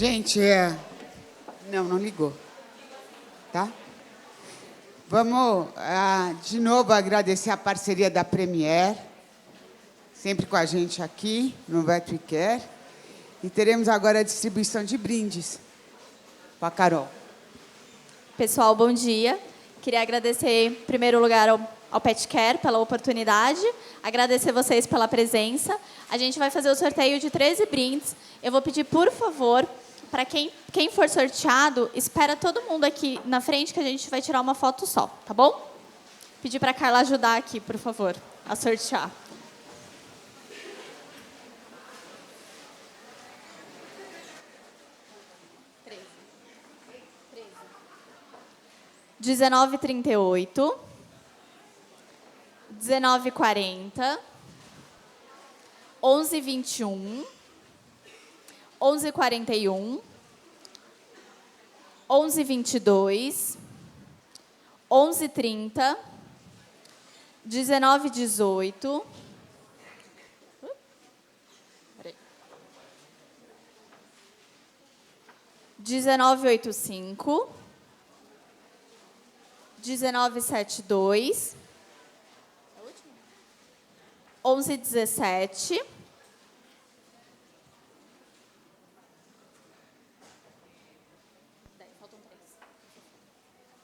Gente, não ligou, tá? Vamos, de novo, agradecer a parceria da Premier, sempre com a gente aqui, no Vet We Care. E teremos agora a distribuição de brindes com a Carol. Pessoal, bom dia. Queria agradecer, em primeiro lugar, ao Pet Care pela oportunidade, agradecer vocês pela presença. A gente vai fazer o sorteio de 13 brindes. Eu vou pedir, por favor, para quem for sorteado, espera todo mundo aqui na frente que a gente vai tirar uma foto só, tá bom? Pedir para a Carla ajudar aqui, por favor, a sortear. R$19,38, R$19,40, R$11,21, R$11,41, R$11,22, R$11,30, R$19,18, R$19,85, R$19,72, R$11,17, faltam 3.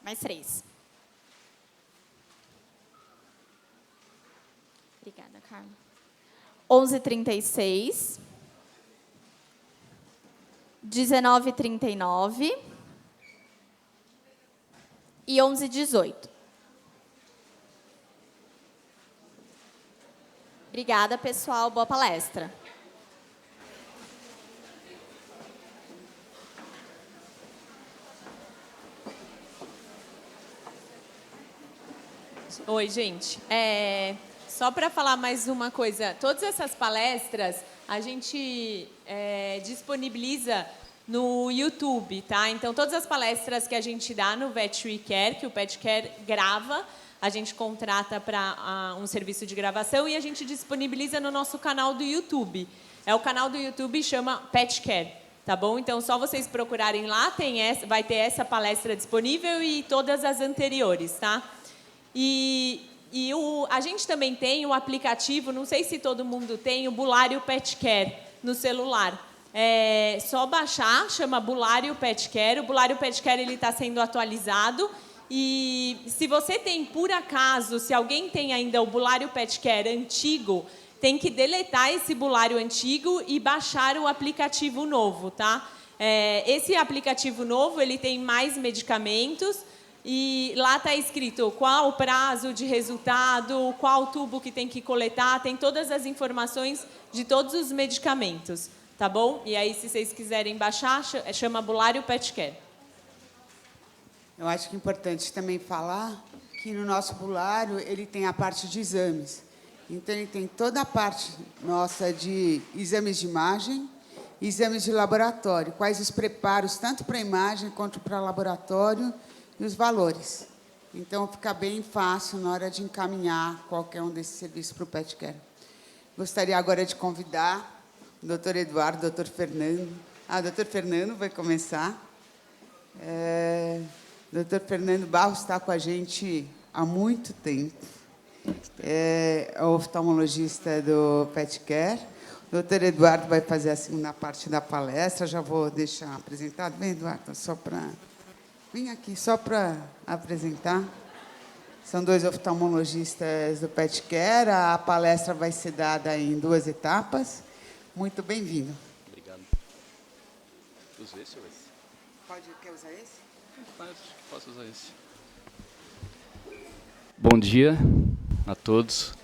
Mais 3. Obrigada, Carla. R$11,36, R$19,39 e R$11,18. Obrigada, pessoal. Boa palestra. Oi, gente. Só para falar mais uma coisa, todas essas palestras a gente disponibiliza no YouTube, tá? Então, todas as palestras que a gente dá no Vet We Care, que o Pet Care grava, a gente contrata para um serviço de gravação e a gente disponibiliza no nosso canal do YouTube. O canal do YouTube chama Pet Care, tá bom? Então, só vocês procurarem lá, vai ter essa palestra disponível e todas as anteriores, tá? A gente também tem o aplicativo, não sei se todo mundo tem, o Bulário Pet Care no celular. É só baixar, chama Bulário Pet Care. O Bulário Pet Care está sendo atualizado. E se você tem, por acaso, se alguém tem ainda o Bulário Pet Care antigo, tem que deletar esse Bulário antigo e baixar o aplicativo novo, tá? Esse aplicativo novo, ele tem mais medicamentos e lá está escrito qual o prazo de resultado, qual tubo que tem que coletar, tem todas as informações de todos os medicamentos, tá bom? E aí, se vocês quiserem baixar, chama Bulário Pet Care. Eu acho que é importante também falar que no nosso bulário ele tem a parte de exames. Então, ele tem toda a parte nossa de exames de imagem e exames de laboratório, quais os preparos, tanto para a imagem quanto para o laboratório, e os valores. Então, fica bem fácil na hora de encaminhar qualquer um desses serviços para o Pet Care. Gostaria agora de convidar o doutor Eduardo, o doutor Fernando. O doutor Fernando vai começar. O doutor Fernando Barros está com a gente há muito tempo. É oftalmologista do Pet Care. O doutor Eduardo vai fazer a segunda parte da palestra. Já vou deixar apresentado. Vem, Eduardo, vem aqui só para apresentar. São 2 oftalmologistas do Pet Care. A palestra vai ser dada em 2 etapas. Muito bem-vindo. Obrigado. Usa esse ou esse? Quer usar esse? Posso usar esse. Bom dia a todos.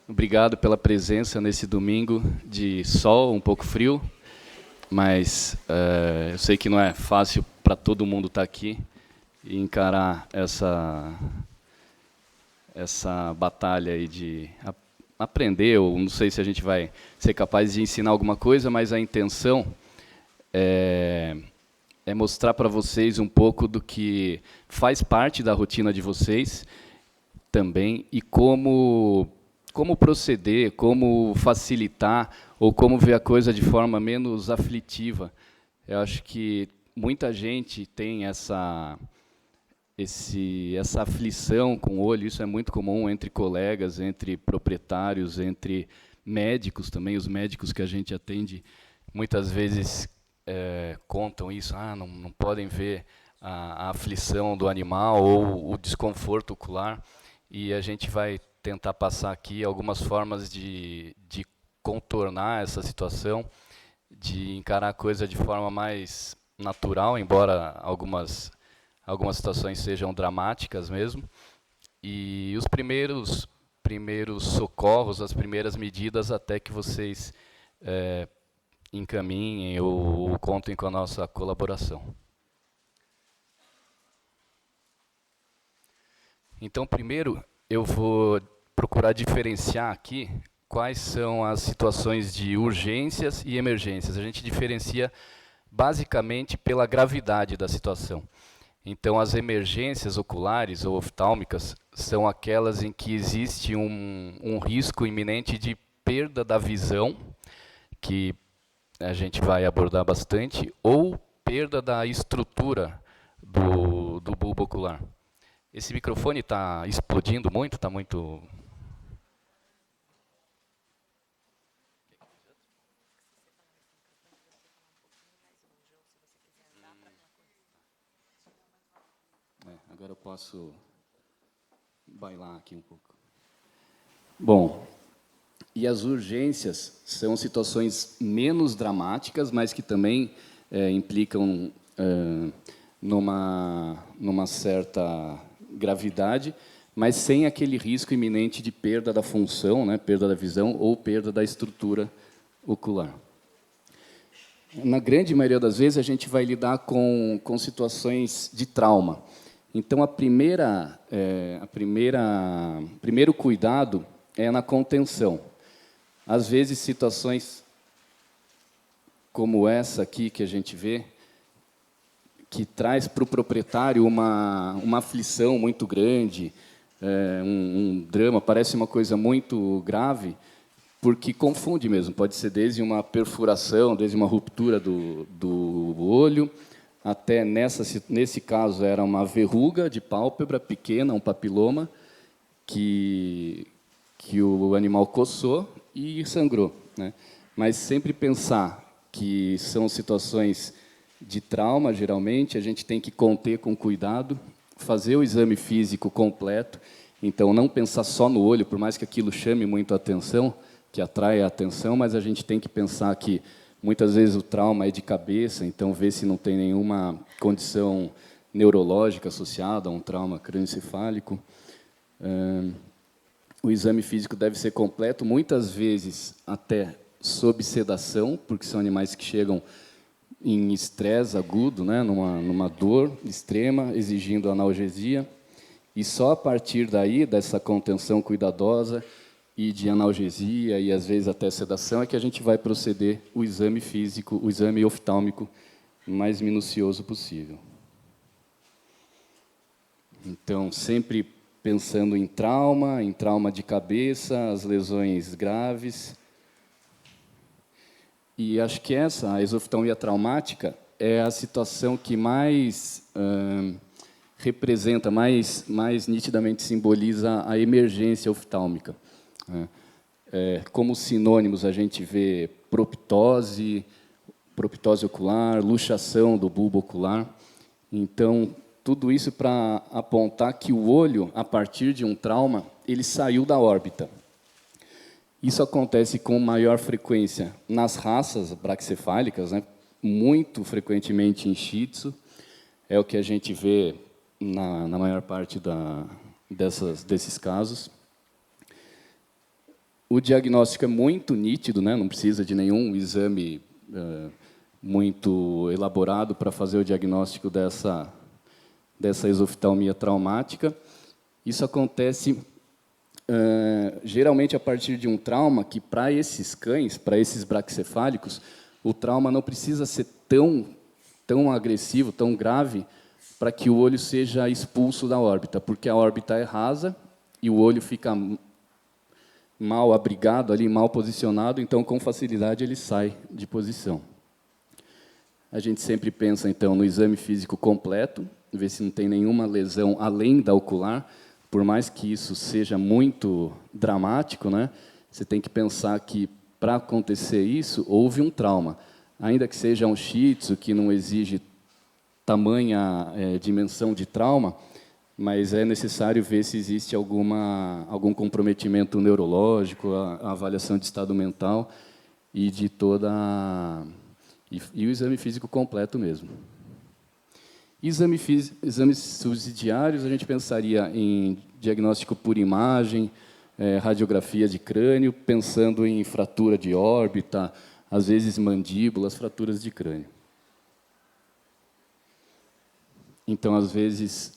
Obrigado pela presença nesse domingo de sol, um pouco frio, mas eu sei que não é fácil para todo mundo estar aqui e encarar essa batalha aí de aprender, ou não sei se a gente vai ser capaz de ensinar alguma coisa, mas a intenção é mostrar para vocês um pouco do que faz parte da rotina de vocês também e como proceder, como facilitar ou como ver a coisa de forma menos aflitiva Eu acho que muita gente tem essa aflição com o olho, isso é muito comum entre colegas, entre proprietários, entre médicos também, os médicos que a gente atende, muitas vezes contam isso, não podem ver a aflição do animal ou o desconforto ocular, e a gente vai tentar passar aqui algumas formas de contornar essa situação, de encarar a coisa de forma mais natural, embora algumas situações sejam dramáticas mesmo, e os primeiros socorros, as primeiras medidas até que vocês encaminhem ou contem com a nossa colaboração. Então, primeiro, eu vou procurar diferenciar aqui quais são as situações de urgências e emergências. A gente diferencia basicamente pela gravidade da situação. Então, as emergências oculares ou oftálmicas são aquelas em que existe um risco iminente de perda da visão, que a gente vai abordar bastante, ou perda da estrutura do bulbo ocular. Esse microfone está explodindo muito, está muito... Agora eu posso bailar aqui um pouco. Bom, e as urgências são situações menos dramáticas, mas que também implicam numa certa gravidade, mas sem aquele risco iminente de perda da função, né, perda da visão ou perda da estrutura ocular. Na grande maioria das vezes, a gente vai lidar com situações de trauma. Então, primeiro cuidado é na contenção. Às vezes, situações como essa aqui que a gente vê, que traz para o proprietário uma aflição muito grande, um drama, parece uma coisa muito grave, porque confunde mesmo. Pode ser desde uma perfuração, desde uma ruptura do olho, até, nesse caso, era uma verruga de pálpebra pequena, um papiloma, que o animal coçou e sangrou, né? Mas sempre pensar que são situações de trauma, geralmente, a gente tem que conter com cuidado, fazer o exame físico completo, então não pensar só no olho, por mais que aquilo chame muito a atenção, que atrai a atenção, mas a gente tem que pensar que muitas vezes o trauma é de cabeça, então ver se não tem nenhuma condição neurológica associada a um trauma crânioencefálico. O exame físico deve ser completo, muitas vezes até sob sedação, porque são animais que chegam em estresse agudo, né, numa dor extrema, exigindo analgesia. E só a partir daí, dessa contenção cuidadosa e de analgesia, e às vezes até sedação, é que a gente vai proceder o exame físico, o exame oftálmico mais minucioso possível. Então, sempre pensando em trauma de cabeça, as lesões graves. E acho que a exoftalmia traumática, é a situação que mais representa, mais nitidamente simboliza a emergência oftálmica. Como sinônimos, a gente vê proptose ocular, luxação do bulbo ocular. Então, tudo isso para apontar que o olho, a partir de um trauma, ele saiu da órbita. Isso acontece com maior frequência nas raças braquicefálicas, né? Muito frequentemente em Shih Tzu. É o que a gente vê na maior parte desses casos. O diagnóstico é muito nítido, né? Não precisa de nenhum exame muito elaborado para fazer o diagnóstico dessa exoftalmia traumática. Isso acontece geralmente a partir de um trauma que, para esses cães, para esses braquicefálicos, o trauma não precisa ser tão agressivo, tão grave, para que o olho seja expulso da órbita, porque a órbita é rasa e o olho fica mal abrigado, ali, mal posicionado, então, com facilidade, ele sai de posição. A gente sempre pensa, então, no exame físico completo, ver se não tem nenhuma lesão além da ocular. Por mais que isso seja muito dramático, né, você tem que pensar que, para acontecer isso, houve um trauma. Ainda que seja um shih tzu, que não exige tamanha dimensão de trauma, mas é necessário ver se existe algum comprometimento neurológico, a avaliação de estado mental e de e o exame físico completo mesmo. Exames subsidiários, a gente pensaria em diagnóstico por imagem, radiografia de crânio, pensando em fratura de órbita, às vezes mandíbulas, fraturas de crânio. Então, às vezes,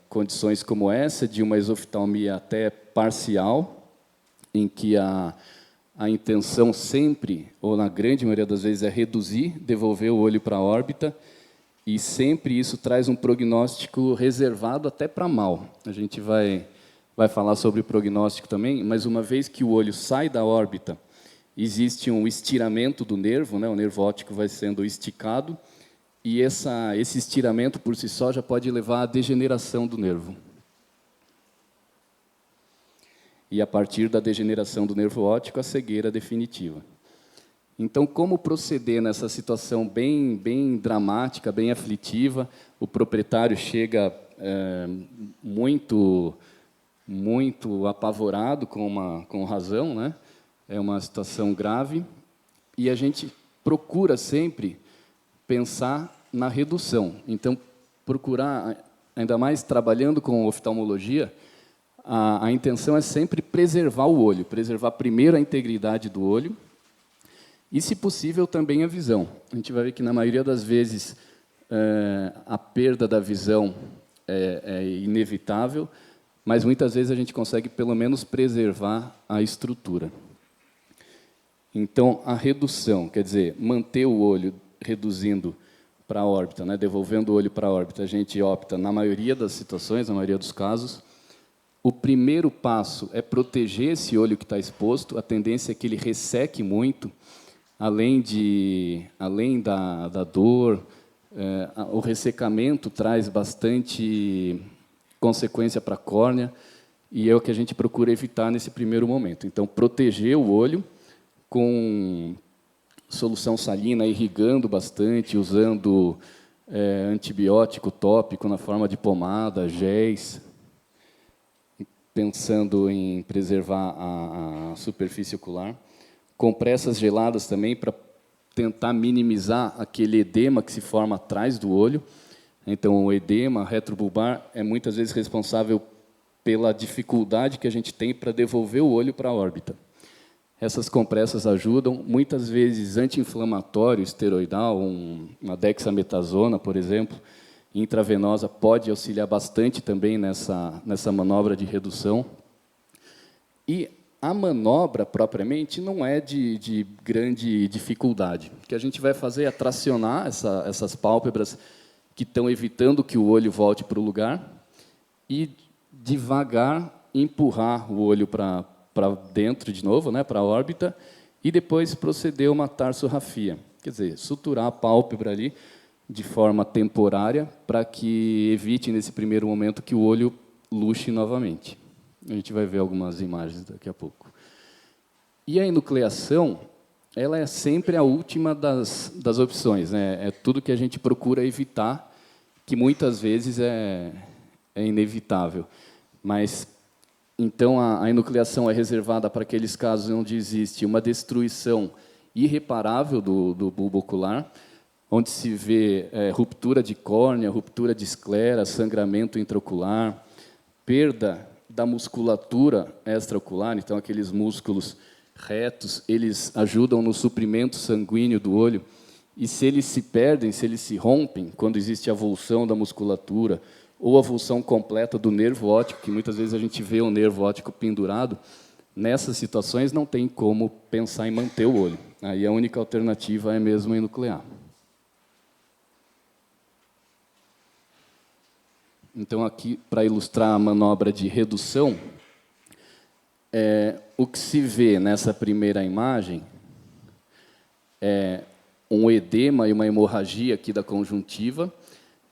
condições como essa, de uma exoftalmia até parcial, em que a intenção sempre, ou na grande maioria das vezes, é reduzir, devolver o olho para a órbita, e sempre isso traz um prognóstico reservado até para mal. A gente vai falar sobre o prognóstico também, mas uma vez que o olho sai da órbita, existe um estiramento do nervo, né? O nervo óptico vai sendo esticado, e esse estiramento, por si só, já pode levar à degeneração do nervo. E, a partir da degeneração do nervo óptico, a cegueira definitiva. Então, como proceder nessa situação bem dramática, bem aflitiva? O proprietário chega muito apavorado, com razão, né? É uma situação grave, e a gente procura sempre pensar na redução. Então, procurar, ainda mais trabalhando com oftalmologia, a intenção é sempre preservar o olho, preservar primeiro a integridade do olho e, se possível, também a visão. A gente vai ver que, na maioria das vezes, a perda da visão é inevitável, mas muitas vezes a gente consegue, pelo menos, preservar a estrutura. Então, a redução, quer dizer, manter o olho reduzindo para a órbita, né, devolvendo o olho para a órbita, a gente opta, na maioria das situações, na maioria dos casos. O primeiro passo é proteger esse olho que está exposto. A tendência é que ele resseque muito, além da dor. O ressecamento traz bastante consequência para a córnea, e é o que a gente procura evitar nesse primeiro momento. Então, proteger o olho com solução salina, irrigando bastante, usando antibiótico tópico na forma de pomada, géis, pensando em preservar a superfície ocular. Compressas geladas também, para tentar minimizar aquele edema que se forma atrás do olho. Então, o edema retrobulbar é muitas vezes responsável pela dificuldade que a gente tem para devolver o olho para a órbita. Essas compressas ajudam, muitas vezes anti-inflamatório, esteroidal, uma dexametasona, por exemplo, intravenosa, pode auxiliar bastante também nessa manobra de redução. E a manobra, propriamente, não é de grande dificuldade. O que a gente vai fazer é tracionar essas pálpebras que estão evitando que o olho volte para o lugar e, devagar, empurrar o olho para dentro de novo, né, para a órbita, e depois proceder a uma tarsorrafia, quer dizer, suturar a pálpebra ali de forma temporária, para que evite, nesse primeiro momento, que o olho luxe novamente. A gente vai ver algumas imagens daqui a pouco. E a enucleação, ela é sempre a última das opções, né? É tudo que a gente procura evitar, que muitas vezes é inevitável. Mas, então, a enucleação é reservada para aqueles casos onde existe uma destruição irreparável do bulbo ocular, onde se vê ruptura de córnea, ruptura de esclera, sangramento intraocular, perda da musculatura extraocular. Então, aqueles músculos retos, eles ajudam no suprimento sanguíneo do olho, e se eles se perdem, se eles se rompem, quando existe avulsão da musculatura, ou avulsão completa do nervo óptico, que muitas vezes a gente vê o nervo óptico pendurado, nessas situações não tem como pensar em manter o olho. Aí a única alternativa é mesmo enuclear. Então, aqui, para ilustrar a manobra de redução, o que se vê nessa primeira imagem é um edema e uma hemorragia aqui da conjuntiva,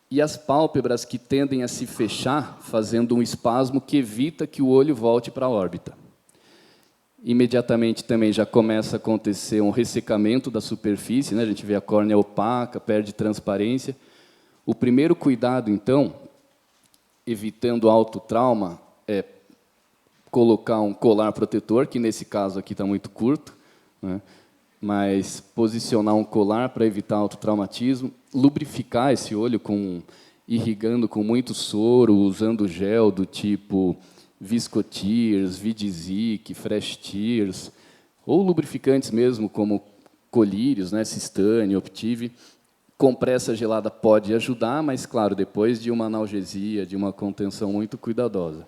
e as pálpebras que tendem a se fechar, fazendo um espasmo que evita que o olho volte para a órbita. Imediatamente também já começa a acontecer um ressecamento da superfície, né? A gente vê a córnea opaca, perde transparência. O primeiro cuidado, então, evitando autotrauma, é colocar um colar protetor, que nesse caso aqui está muito curto, né? Mas posicionar um colar para evitar autotraumatismo, lubrificar esse olho irrigando com muito soro, usando gel do tipo Viscotears, Vidizic, Fresh Tears, ou lubrificantes mesmo, como colírios, né, Cistane, Optive. Compressa gelada pode ajudar, mas, claro, depois de uma analgesia, de uma contenção muito cuidadosa.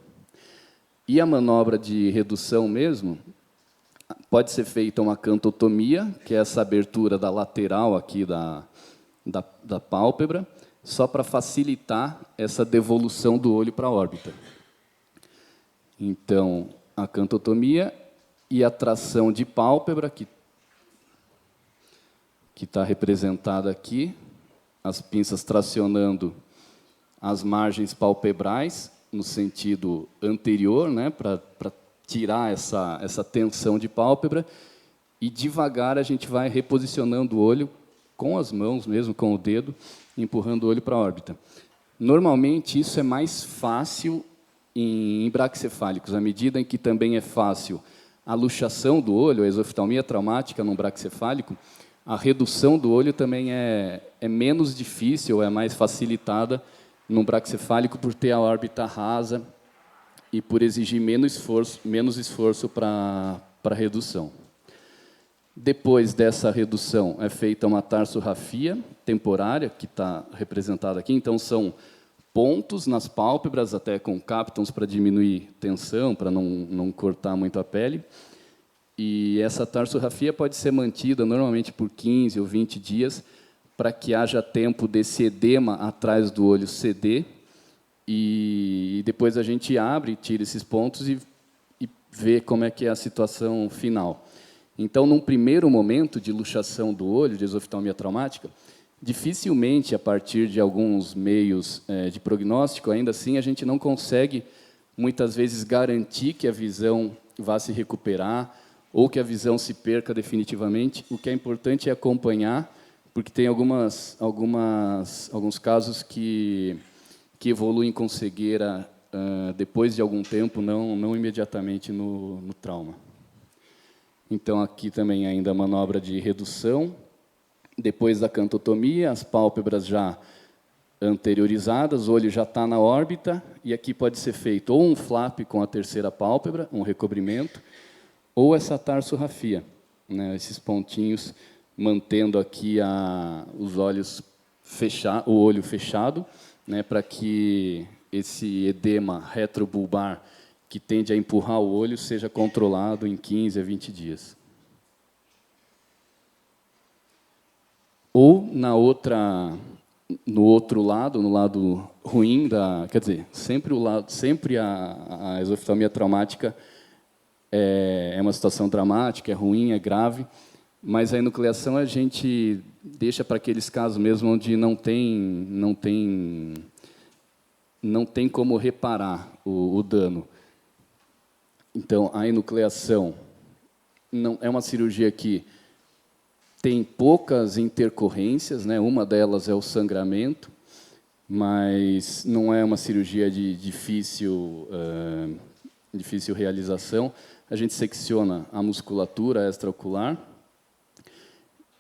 E a manobra de redução mesmo, pode ser feita uma cantotomia, que é essa abertura da lateral aqui da pálpebra, só para facilitar essa devolução do olho para a órbita. Então, a cantotomia e a tração de pálpebra, que está representada aqui, as pinças tracionando as margens palpebrais, no sentido anterior, né, para tirar essa tensão de pálpebra, e devagar a gente vai reposicionando o olho com as mãos mesmo, com o dedo, empurrando o olho para a órbita. Normalmente, isso é mais fácil em braquicefálicos, à medida em que também é fácil a luxação do olho, a exoftalmia traumática num braquicefálico, a redução do olho também é menos difícil, é mais facilitada num braquicefálico por ter a órbita rasa e por exigir menos esforço para a redução. Depois dessa redução, é feita uma tarsorrafia temporária, que está representada aqui. Então, são pontos nas pálpebras, até com captons para diminuir tensão, para não cortar muito a pele. E essa tarsorrafia pode ser mantida normalmente por 15 ou 20 dias, para que haja tempo desse edema atrás do olho ceder, e depois a gente abre, tira esses pontos e vê como é que é a situação final. Então, num primeiro momento de luxação do olho, de exoftalmia traumática, dificilmente, a partir de alguns meios de prognóstico, ainda assim, a gente não consegue, muitas vezes, garantir que a visão vá se recuperar ou que a visão se perca definitivamente. O que é importante é acompanhar, porque tem alguns casos que evoluem com cegueira depois de algum tempo, não imediatamente no trauma. Então, aqui também ainda a manobra de redução. Depois da cantotomia, as pálpebras já anteriorizadas, o olho já está na órbita, e aqui pode ser feito ou um flap com a terceira pálpebra, um recobrimento, ou essa tarsorrafia, né, esses pontinhos mantendo aqui os olhos o olho fechado, né, para que esse edema retrobulbar que tende a empurrar o olho seja controlado em 15 a 20 dias. Ou no outro lado, no lado ruim quer dizer, sempre a exoftalmia traumática é uma situação dramática, é ruim, é grave, mas a enucleação a gente deixa para aqueles casos mesmo onde não tem como reparar o dano. Então, a enucleação não é uma cirurgia que tem poucas intercorrências, né? Uma delas é o sangramento, mas não é uma cirurgia de difícil realização. A gente secciona a musculatura extraocular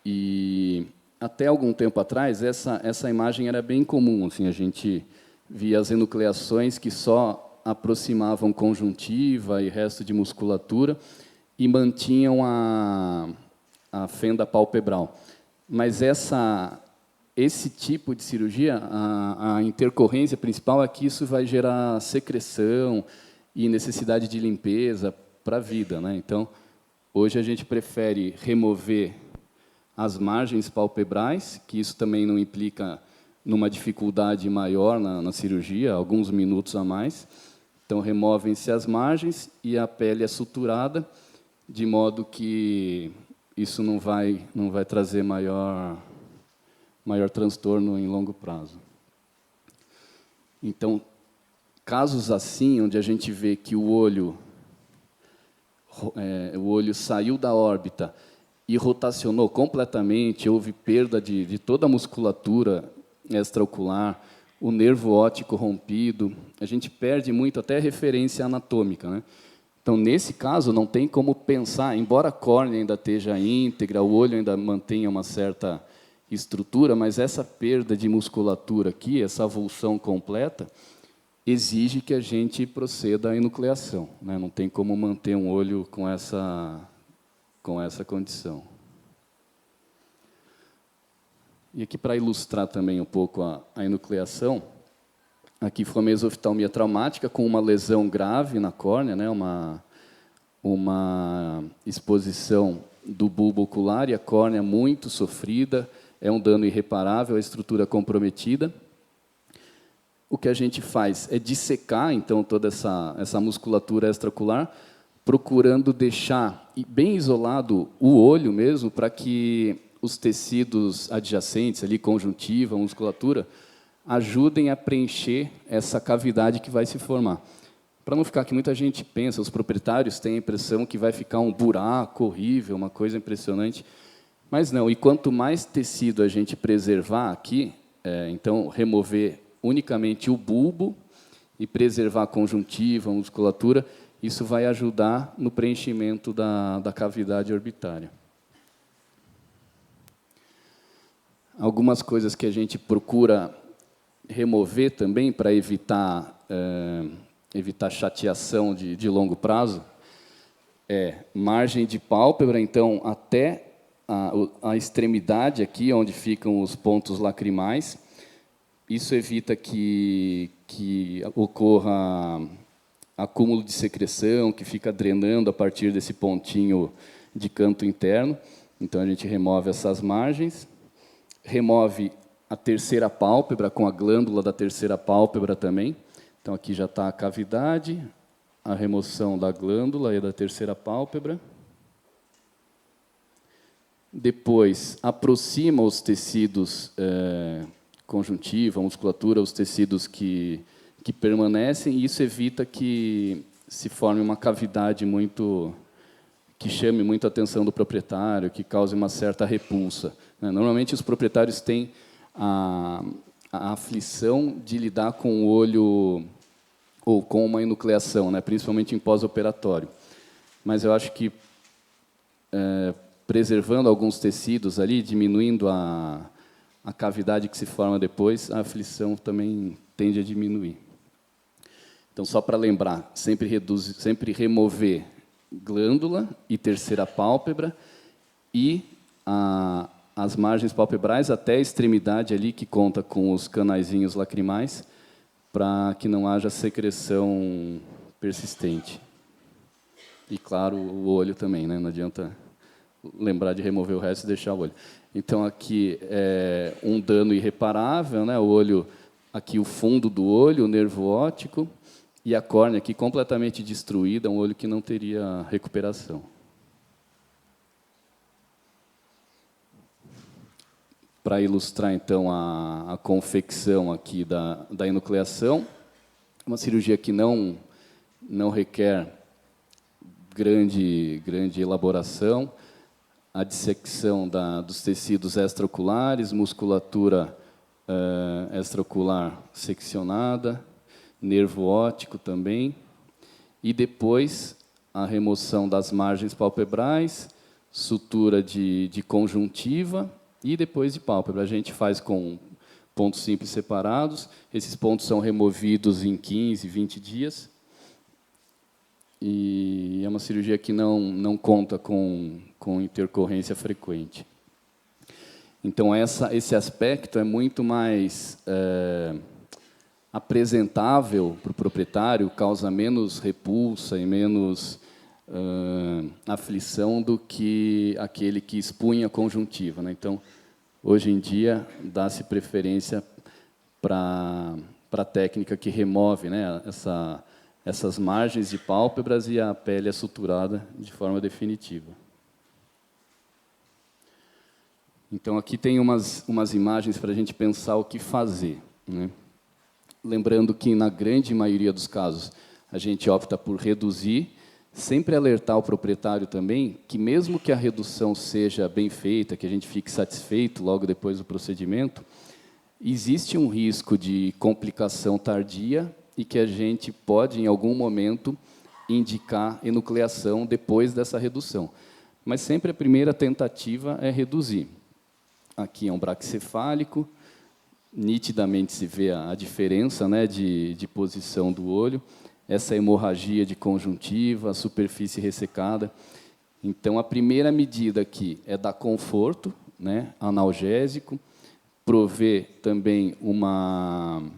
e, até algum tempo atrás, essa imagem era bem comum. Assim, a gente via as enucleações que só aproximavam conjuntiva e resto de musculatura e mantinham a fenda palpebral. Mas esse tipo de cirurgia, a intercorrência principal é que isso vai gerar secreção e necessidade de limpeza para a vida, né? Então, hoje a gente prefere remover as margens palpebrais, que isso também não implica numa dificuldade maior na cirurgia, alguns minutos a mais. Então, removem-se as margens e a pele é suturada, de modo que isso não vai trazer maior transtorno em longo prazo. Então, casos assim, onde a gente vê que o olho saiu da órbita e rotacionou completamente, houve perda de toda a musculatura extraocular, o nervo óptico rompido, a gente perde muito até referência anatômica, né? Então, nesse caso, não tem como pensar, embora a córnea ainda esteja íntegra, o olho ainda mantenha uma certa estrutura, mas essa perda de musculatura aqui, essa avulsão completa, exige que a gente proceda à enucleação, né? Não tem como manter um olho com essa condição. E aqui, para ilustrar também um pouco a enucleação, aqui foi uma mesoftalmia traumática com uma lesão grave na córnea, né? Uma exposição do bulbo ocular e a córnea muito sofrida, é um dano irreparável, a estrutura comprometida. O que a gente faz é dissecar, então, toda essa musculatura extraocular, procurando deixar bem isolado o olho mesmo, para que os tecidos adjacentes, ali, conjuntiva, musculatura, ajudem a preencher essa cavidade que vai se formar. Para não ficar que muita gente pensa, os proprietários têm a impressão que vai ficar um buraco horrível, uma coisa impressionante, mas não. E quanto mais tecido a gente preservar aqui, então remover unicamente o bulbo e preservar a conjuntiva, a musculatura, isso vai ajudar no preenchimento da cavidade orbitária. Algumas coisas que a gente procura remover também para evitar chateação de longo prazo margem de pálpebra, então até a extremidade aqui, onde ficam os pontos lacrimais. Isso evita que ocorra acúmulo de secreção, que fica drenando a partir desse pontinho de canto interno. Então, a gente remove essas margens, remove a terceira pálpebra, com a glândula da terceira pálpebra também. Então, aqui já está a cavidade, a remoção da glândula e da terceira pálpebra. Depois, aproxima os tecidos conjuntiva, musculatura, os tecidos que permanecem, e isso evita que se forme uma cavidade que chame muito a atenção do proprietário, que cause uma certa repulsa, né? Normalmente, os proprietários têm a aflição de lidar com o olho ou com uma enucleação, né? Principalmente em pós-operatório. Mas eu acho que, preservando alguns tecidos ali, diminuindo a cavidade que se forma depois, a aflição também tende a diminuir. Então, só para lembrar, sempre remover glândula e terceira pálpebra e as margens palpebrais até a extremidade ali, que conta com os canaizinhos lacrimais, para que não haja secreção persistente. E, claro, o olho também, né? Não adianta lembrar de remover o resto e deixar o olho. Então, aqui é um dano irreparável, né? O olho, aqui o fundo do olho, o nervo óptico, e a córnea aqui completamente destruída, um olho que não teria recuperação. Para ilustrar, então, a confecção aqui da enucleação, uma cirurgia que não requer grande elaboração, a dissecção dos tecidos extraoculares, musculatura extraocular seccionada, nervo óptico também, e depois a remoção das margens palpebrais, sutura de conjuntiva e depois de pálpebra. A gente faz com pontos simples separados, esses pontos são removidos em 15, 20 dias, e é uma cirurgia que não conta com intercorrência frequente. Então, esse aspecto é muito mais apresentável para o proprietário, causa menos repulsa e menos aflição do que aquele que expunha a conjuntiva, né? Então, hoje em dia, dá-se preferência para a técnica que remove, né, essas margens de pálpebras e a pele é suturada de forma definitiva. Então, aqui tem umas imagens para a gente pensar o que fazer, né? Lembrando que, na grande maioria dos casos, a gente opta por reduzir, sempre alertar o proprietário também que, mesmo que a redução seja bem feita, que a gente fique satisfeito logo depois do procedimento, existe um risco de complicação tardia e que a gente pode, em algum momento, indicar enucleação depois dessa redução. Mas sempre a primeira tentativa é reduzir. Aqui é um braquicefálico, nitidamente se vê a diferença, né, de posição do olho, essa hemorragia de conjuntiva, a superfície ressecada. Então, a primeira medida aqui é dar conforto, né, analgésico, prover também um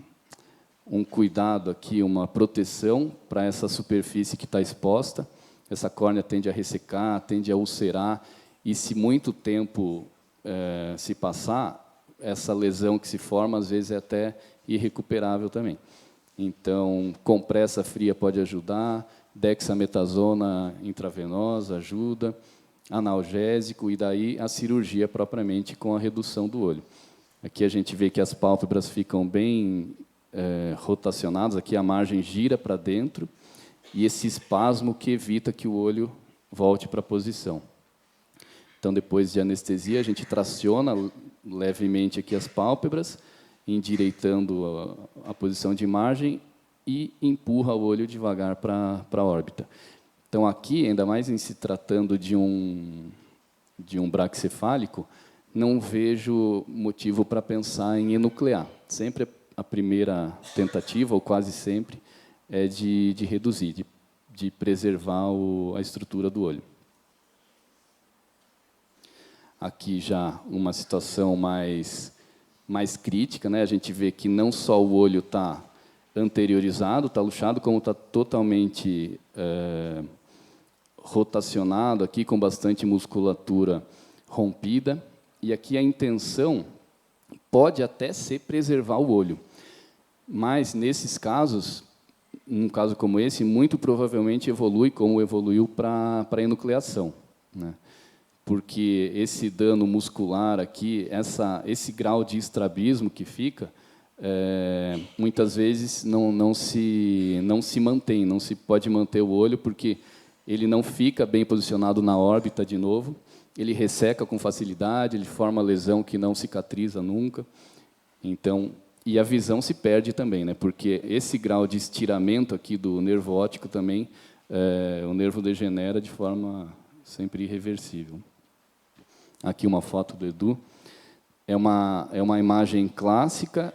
cuidado aqui, uma proteção para essa superfície que está exposta. Essa córnea tende a ressecar, tende a ulcerar, e se muito tempo se passar, essa lesão que se forma, às vezes, é até irrecuperável também. Então, compressa fria pode ajudar, dexametasona intravenosa ajuda, analgésico, e daí a cirurgia propriamente com a redução do olho. Aqui a gente vê que as pálpebras ficam bem rotacionadas, aqui a margem gira para dentro, e esse espasmo que evita que o olho volte para a posição. Então, depois de anestesia, a gente traciona levemente aqui as pálpebras, endireitando a posição de margem e empurra o olho devagar para a órbita. Então, aqui, ainda mais em se tratando de um braquicefálico, não vejo motivo para pensar em enuclear. Sempre a primeira tentativa, ou quase sempre, é de reduzir, de preservar a estrutura do olho. Aqui já uma situação mais crítica, né? A gente vê que não só o olho está anteriorizado, está luxado, como está totalmente rotacionado, aqui com bastante musculatura rompida. E aqui a intenção pode até ser preservar o olho. Mas, nesses casos, num caso como esse, muito provavelmente evolui como evoluiu para a enucleação, né? Porque esse dano muscular aqui, esse grau de estrabismo que fica, muitas vezes não se mantém, não se pode manter o olho, porque ele não fica bem posicionado na órbita de novo, ele resseca com facilidade, ele forma lesão que não cicatriza nunca. Então, e a visão se perde também, né? Porque esse grau de estiramento aqui do nervo óptico também, o nervo degenera de forma sempre irreversível. Aqui uma foto do Edu. É uma imagem clássica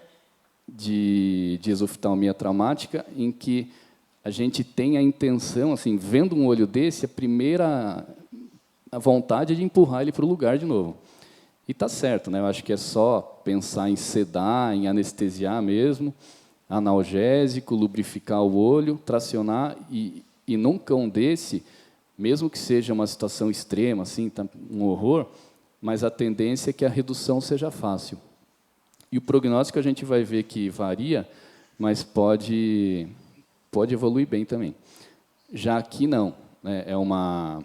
de exoftalmia traumática, em que a gente tem a intenção, assim, vendo um olho desse, a vontade é de empurrar ele para o lugar de novo. E está certo, né? Eu acho que é só pensar em sedar, em anestesiar mesmo, analgésico, lubrificar o olho, tracionar, e num cão desse, mesmo que seja uma situação extrema, assim, tá um horror, mas a tendência é que a redução seja fácil. E o prognóstico a gente vai ver que varia, mas pode evoluir bem também. Já aqui não, né? É uma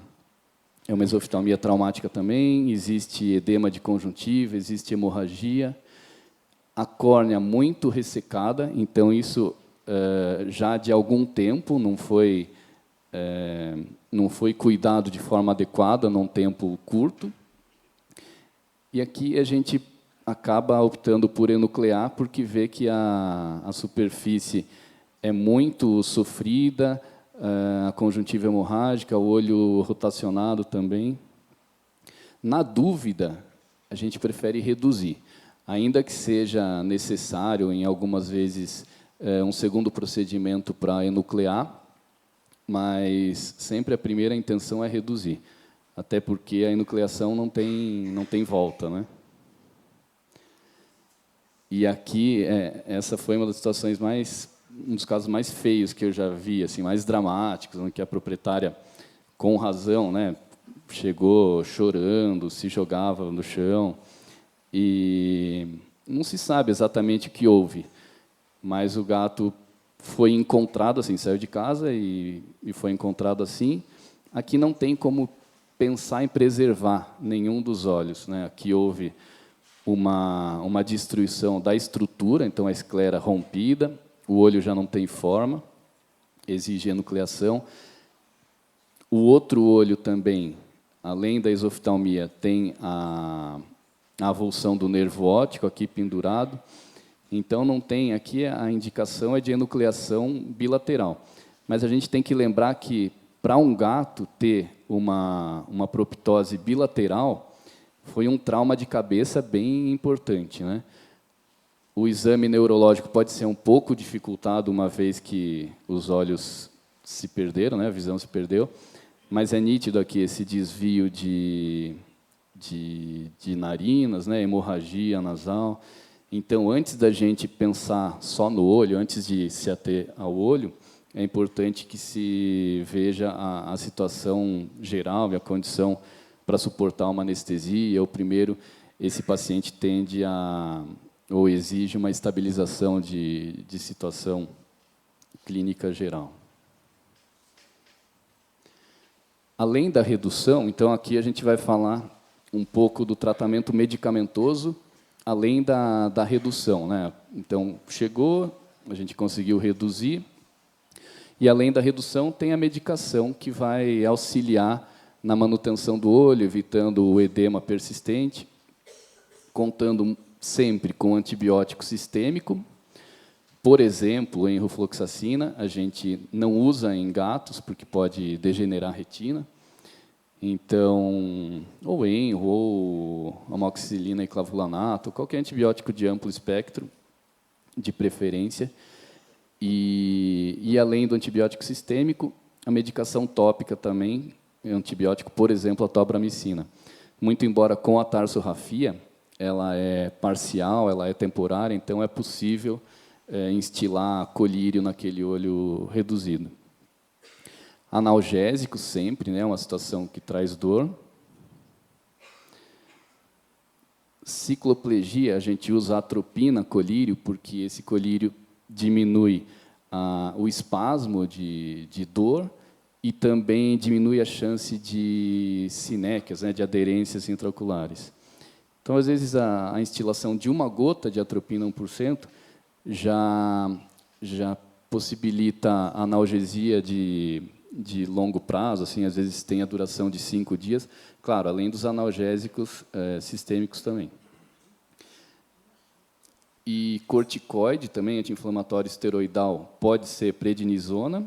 exoftalmia traumática também, existe edema de conjuntiva, existe hemorragia, a córnea muito ressecada, então isso já de algum tempo não foi cuidado de forma adequada num tempo curto. E aqui a gente acaba optando por enuclear, porque vê que a superfície é muito sofrida, a conjuntiva hemorrágica, o olho rotacionado também. Na dúvida, a gente prefere reduzir, ainda que seja necessário, em algumas vezes, um segundo procedimento para enuclear, mas sempre a primeira intenção é reduzir, até porque a enucleação não tem volta, né? E aqui, essa foi uma das situações um dos casos mais feios que eu já vi, assim, mais dramáticos, onde a proprietária, com razão, né, chegou chorando, se jogava no chão, e não se sabe exatamente o que houve, mas o gato foi encontrado assim, saiu de casa e foi encontrado assim. Aqui não tem como pensar em preservar nenhum dos olhos, né? Aqui houve uma destruição da estrutura, então a esclera rompida, o olho já não tem forma, exige enucleação. O outro olho também, além da exoftalmia, tem a avulsão do nervo óptico aqui pendurado. Então, não tem aqui, a indicação é de enucleação bilateral. Mas a gente tem que lembrar que, para um gato ter uma proptose bilateral, foi um trauma de cabeça bem importante, né? O exame neurológico pode ser um pouco dificultado, uma vez que os olhos se perderam, né? A visão se perdeu, mas é nítido aqui esse desvio de narinas, né? Hemorragia nasal. Então, antes da gente pensar só no olho, antes de se ater ao olho, é importante que se veja a situação geral e a condição para suportar uma anestesia. Ou primeiro, esse paciente tende ou exige uma estabilização de situação clínica geral. Além da redução, então aqui a gente vai falar um pouco do tratamento medicamentoso, além da redução, né? Então, chegou, a gente conseguiu reduzir, e além da redução tem a medicação que vai auxiliar na manutenção do olho, evitando o edema persistente, contando sempre com antibiótico sistêmico. Por exemplo, enrofloxacina, a gente não usa em gatos, porque pode degenerar a retina. Então, ou enro, ou amoxicilina e clavulanato, qualquer antibiótico de amplo espectro, de preferência. E além do antibiótico sistêmico, a medicação tópica também, antibiótico, por exemplo, a tobramicina. Muito embora com a tarsorrafia, ela é parcial, ela é temporária, então é possível instilar colírio naquele olho reduzido. Analgésico sempre, né, uma situação que traz dor. Cicloplegia, a gente usa atropina, colírio, porque esse colírio diminui o espasmo de dor e também diminui a chance de sinéquias, né, de aderências intraoculares. Então, às vezes, a instilação de uma gota de atropina 1% já possibilita a analgesia de longo prazo, assim, às vezes tem a duração de 5 dias, claro, além dos analgésicos sistêmicos também. E corticoide, também anti-inflamatório esteroidal, pode ser prednisona,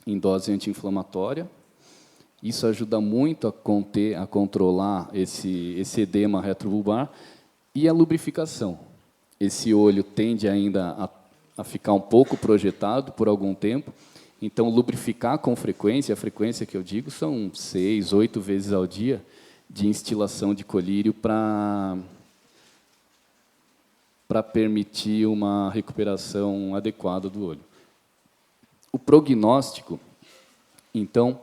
em dose anti-inflamatória. Isso ajuda muito a controlar esse edema retrovulvar. E a lubrificação. Esse olho tende ainda a ficar um pouco projetado por algum tempo, então lubrificar com frequência, a frequência que eu digo são 6, 8 vezes ao dia de instilação de colírio para permitir uma recuperação adequada do olho. O prognóstico, então,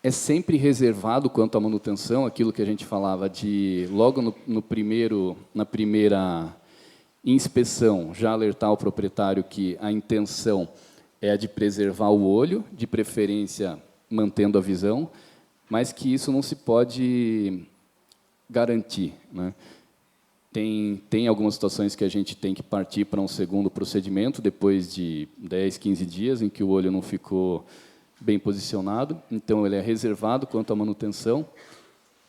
é sempre reservado quanto à manutenção, aquilo que a gente falava de, logo na primeira inspeção, já alertar o proprietário que a intenção é a de preservar o olho, de preferência mantendo a visão, mas que isso não se pode garantir, né? Tem algumas situações que a gente tem que partir para um segundo procedimento, depois de 10, 15 dias, em que o olho não ficou bem posicionado, então ele é reservado quanto à manutenção.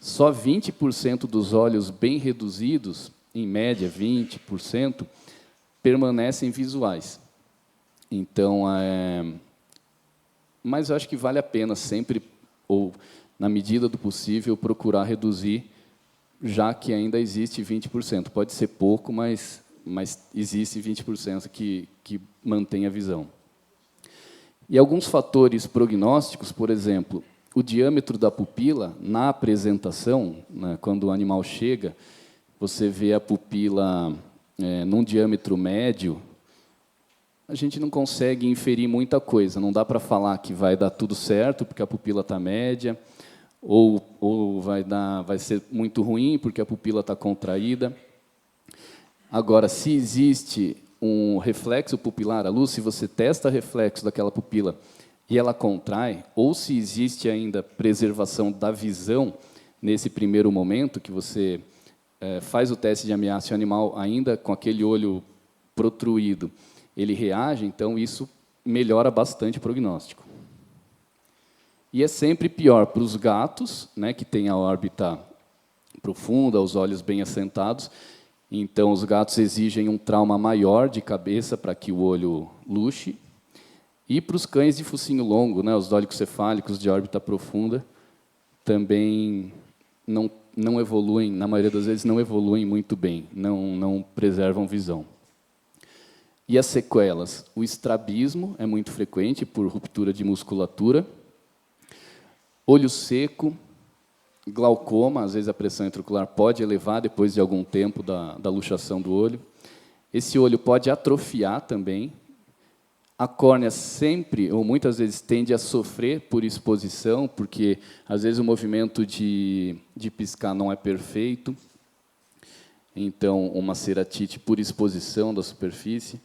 Só 20% dos olhos bem reduzidos, em média 20%, permanecem visuais. Então, mas eu acho que vale a pena sempre, ou na medida do possível, procurar reduzir, já que ainda existe 20%. Pode ser pouco, mas existe 20% que mantém a visão. E alguns fatores prognósticos, por exemplo, o diâmetro da pupila, na apresentação, né, quando o animal chega, você vê a pupila num diâmetro médio, a gente não consegue inferir muita coisa. Não dá para falar que vai dar tudo certo, porque a pupila está média, ou vai ser muito ruim, porque a pupila está contraída. Agora, se existe um reflexo pupilar à luz, se você testa reflexo daquela pupila e ela contrai, ou se existe ainda preservação da visão nesse primeiro momento, que você faz o teste de ameaça e o animal ainda com aquele olho protruído, ele reage, então isso melhora bastante o prognóstico. E é sempre pior para os gatos, né, que têm a órbita profunda, os olhos bem assentados. Então, os gatos exigem um trauma maior de cabeça para que o olho luxe. E para os cães de focinho longo, né, os dólicocefálicos de órbita profunda, também não evoluem, na maioria das vezes, não evoluem muito bem, não preservam visão. E as sequelas? O estrabismo é muito frequente por ruptura de musculatura, olho seco, glaucoma, às vezes a pressão intraocular pode elevar depois de algum tempo da luxação do olho. Esse olho pode atrofiar também. A córnea sempre, ou muitas vezes, tende a sofrer por exposição, porque, às vezes, o movimento de piscar não é perfeito. Então, uma ceratite por exposição da superfície.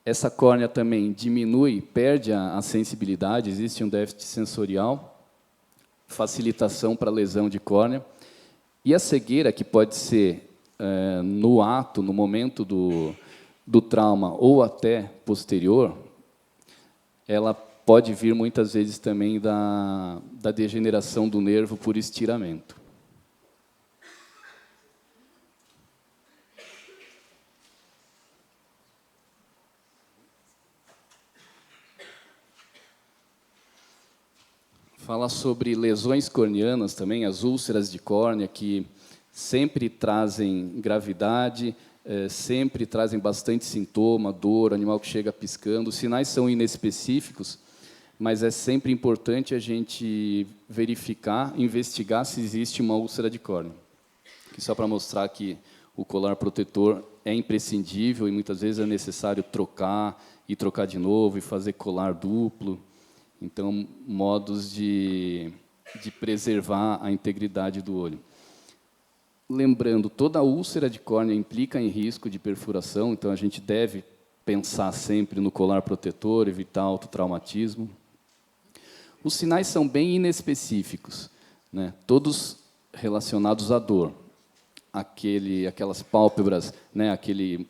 Essa córnea também diminui, perde a sensibilidade, existe um déficit sensorial, facilitação para lesão de córnea. E a cegueira, que pode ser no ato, no momento do trauma ou até posterior, ela pode vir muitas vezes também da degeneração do nervo por estiramento. Falar sobre lesões corneanas também, as úlceras de córnea, que sempre trazem gravidade, sempre trazem bastante sintoma, dor, animal que chega piscando. Os sinais são inespecíficos, mas é sempre importante a gente verificar, investigar se existe uma úlcera de córnea. Só para mostrar que o colar protetor é imprescindível e muitas vezes é necessário trocar e trocar de novo e fazer colar duplo. Então, modos de preservar a integridade do olho. Lembrando, toda úlcera de córnea implica em risco de perfuração, então a gente deve pensar sempre no colar protetor, evitar autotraumatismo. Os sinais são bem inespecíficos, né? Todos relacionados à dor. Aquelas pálpebras, né? Aquele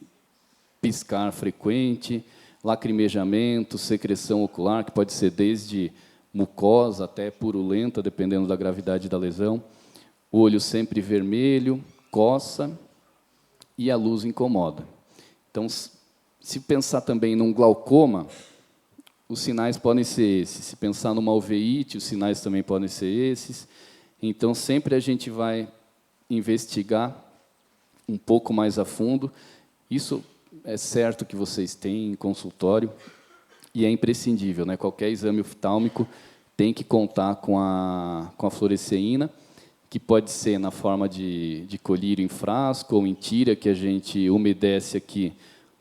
piscar frequente, lacrimejamento, secreção ocular, que pode ser desde mucosa até purulenta, dependendo da gravidade da lesão. Olho sempre vermelho, coça e a luz incomoda. Então, se pensar também num glaucoma, os sinais podem ser esses. Se pensar numa uveíte, os sinais também podem ser esses. Então, sempre a gente vai investigar um pouco mais a fundo. Isso é certo que vocês têm em consultório e é imprescindível, né? Qualquer exame oftálmico tem que contar com a fluoresceína, que pode ser na forma de colírio em frasco ou em tira, que a gente umedece aqui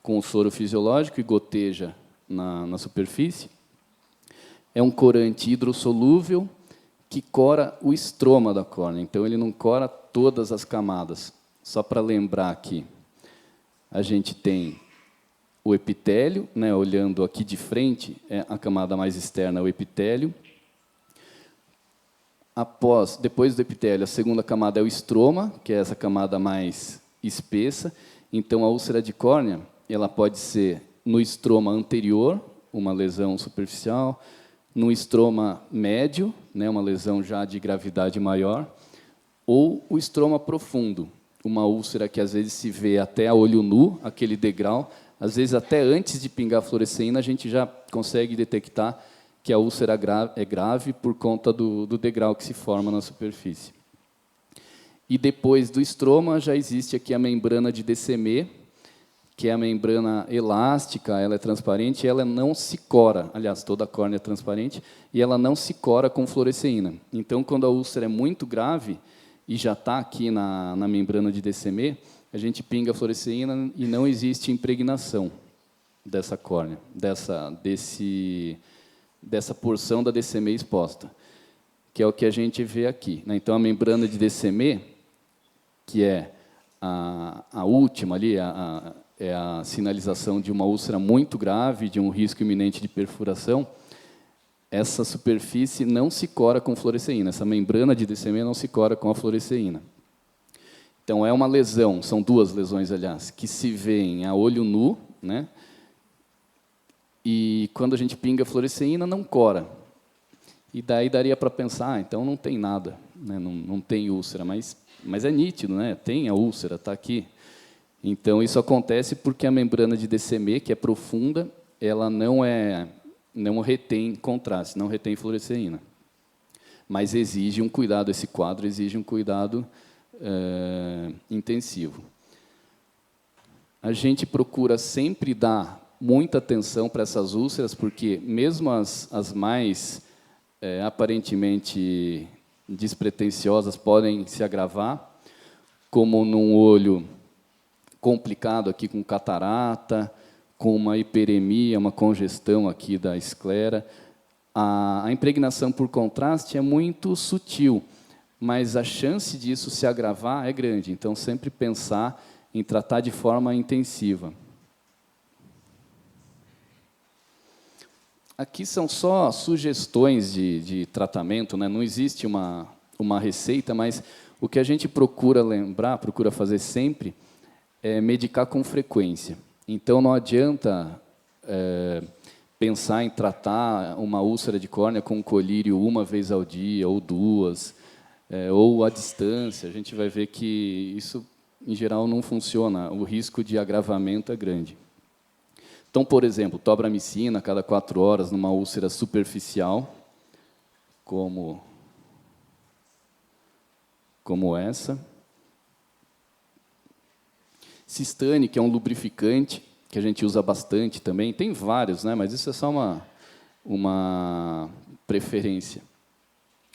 com o soro fisiológico e goteja na superfície. É um corante hidrossolúvel que cora o estroma da córnea, então ele não cora todas as camadas. Só para lembrar aqui, a gente tem o epitélio, né, olhando aqui de frente, a camada mais externa é o epitélio. Depois do epitélio, a segunda camada é o estroma, que é essa camada mais espessa. Então, a úlcera de córnea, ela pode ser no estroma anterior, uma lesão superficial, no estroma médio, né, uma lesão já de gravidade maior, ou o estroma profundo, uma úlcera que às vezes se vê até a olho nu, aquele degrau, às vezes até antes de pingar a fluoresceína, a gente já consegue detectar que a úlcera é grave por conta do degrau que se forma na superfície. E depois do estroma já existe aqui a membrana de Descemet, que é a membrana elástica, ela é transparente, e ela não se cora, aliás, toda a córnea é transparente, e ela não se cora com fluoresceína. Então, quando a úlcera é muito grave, e já está aqui na membrana de Descemet, a gente pinga a fluoresceína e não existe impregnação dessa córnea, dessa porção da Descemet exposta, que é o que a gente vê aqui, né? Então, a membrana de Descemet, que é a última ali, é a sinalização de uma úlcera muito grave, de um risco iminente de perfuração, essa superfície não se cora com fluoresceína, essa membrana de DCM não se cora com a fluoresceína. Então, é uma lesão, são duas lesões, aliás, que se veem a olho nu, né? E quando a gente pinga fluoresceína, não cora. E daí daria para pensar, então não tem nada, né? Não tem úlcera, mas é nítido, né? Tem a úlcera, está aqui. Então, isso acontece porque a membrana de DCM, que é profunda, ela não retém contraste, não retém fluoresceína. Mas exige um cuidado, esse quadro exige um cuidado intensivo. A gente procura sempre dar muita atenção para essas úlceras, porque mesmo as mais aparentemente despretensiosas podem se agravar, como num olho complicado aqui com catarata, com uma hiperemia, uma congestão aqui da esclera. A impregnação por contraste é muito sutil, mas a chance disso se agravar é grande. Então, sempre pensar em tratar de forma intensiva. Aqui são só sugestões de tratamento, né? Não existe uma receita, mas o que a gente procura lembrar, procura fazer sempre, é medicar com frequência. Então, não adianta pensar em tratar uma úlcera de córnea com colírio uma vez ao dia, ou duas, ou à distância. A gente vai ver que isso, em geral, não funciona. O risco de agravamento é grande. Então, por exemplo, tobramicina a cada 4 horas numa úlcera superficial, como essa. Cistane, que é um lubrificante, que a gente usa bastante também. Tem vários, né? Mas isso é só uma preferência.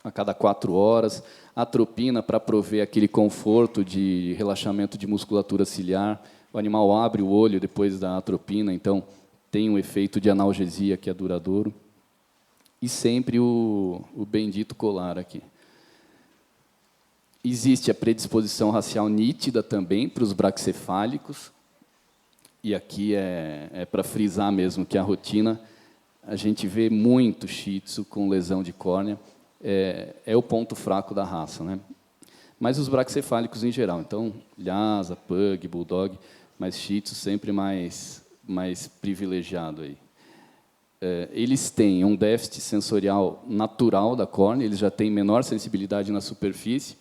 A cada 4 horas. Atropina, para prover aquele conforto de relaxamento de musculatura ciliar. O animal abre o olho depois da atropina, então tem um efeito de analgesia que é duradouro. E sempre o bendito colar aqui. Existe a predisposição racial nítida também para os braquicefálicos. E aqui é para frisar mesmo que a rotina, a gente vê muito shih tzu com lesão de córnea. É o ponto fraco da raça, né? Mas os braquicefálicos em geral. Então, Lhasa, Pug, Bulldog, mas shih tzu sempre mais privilegiado aí. Eles têm um déficit sensorial natural da córnea, eles já têm menor sensibilidade na superfície.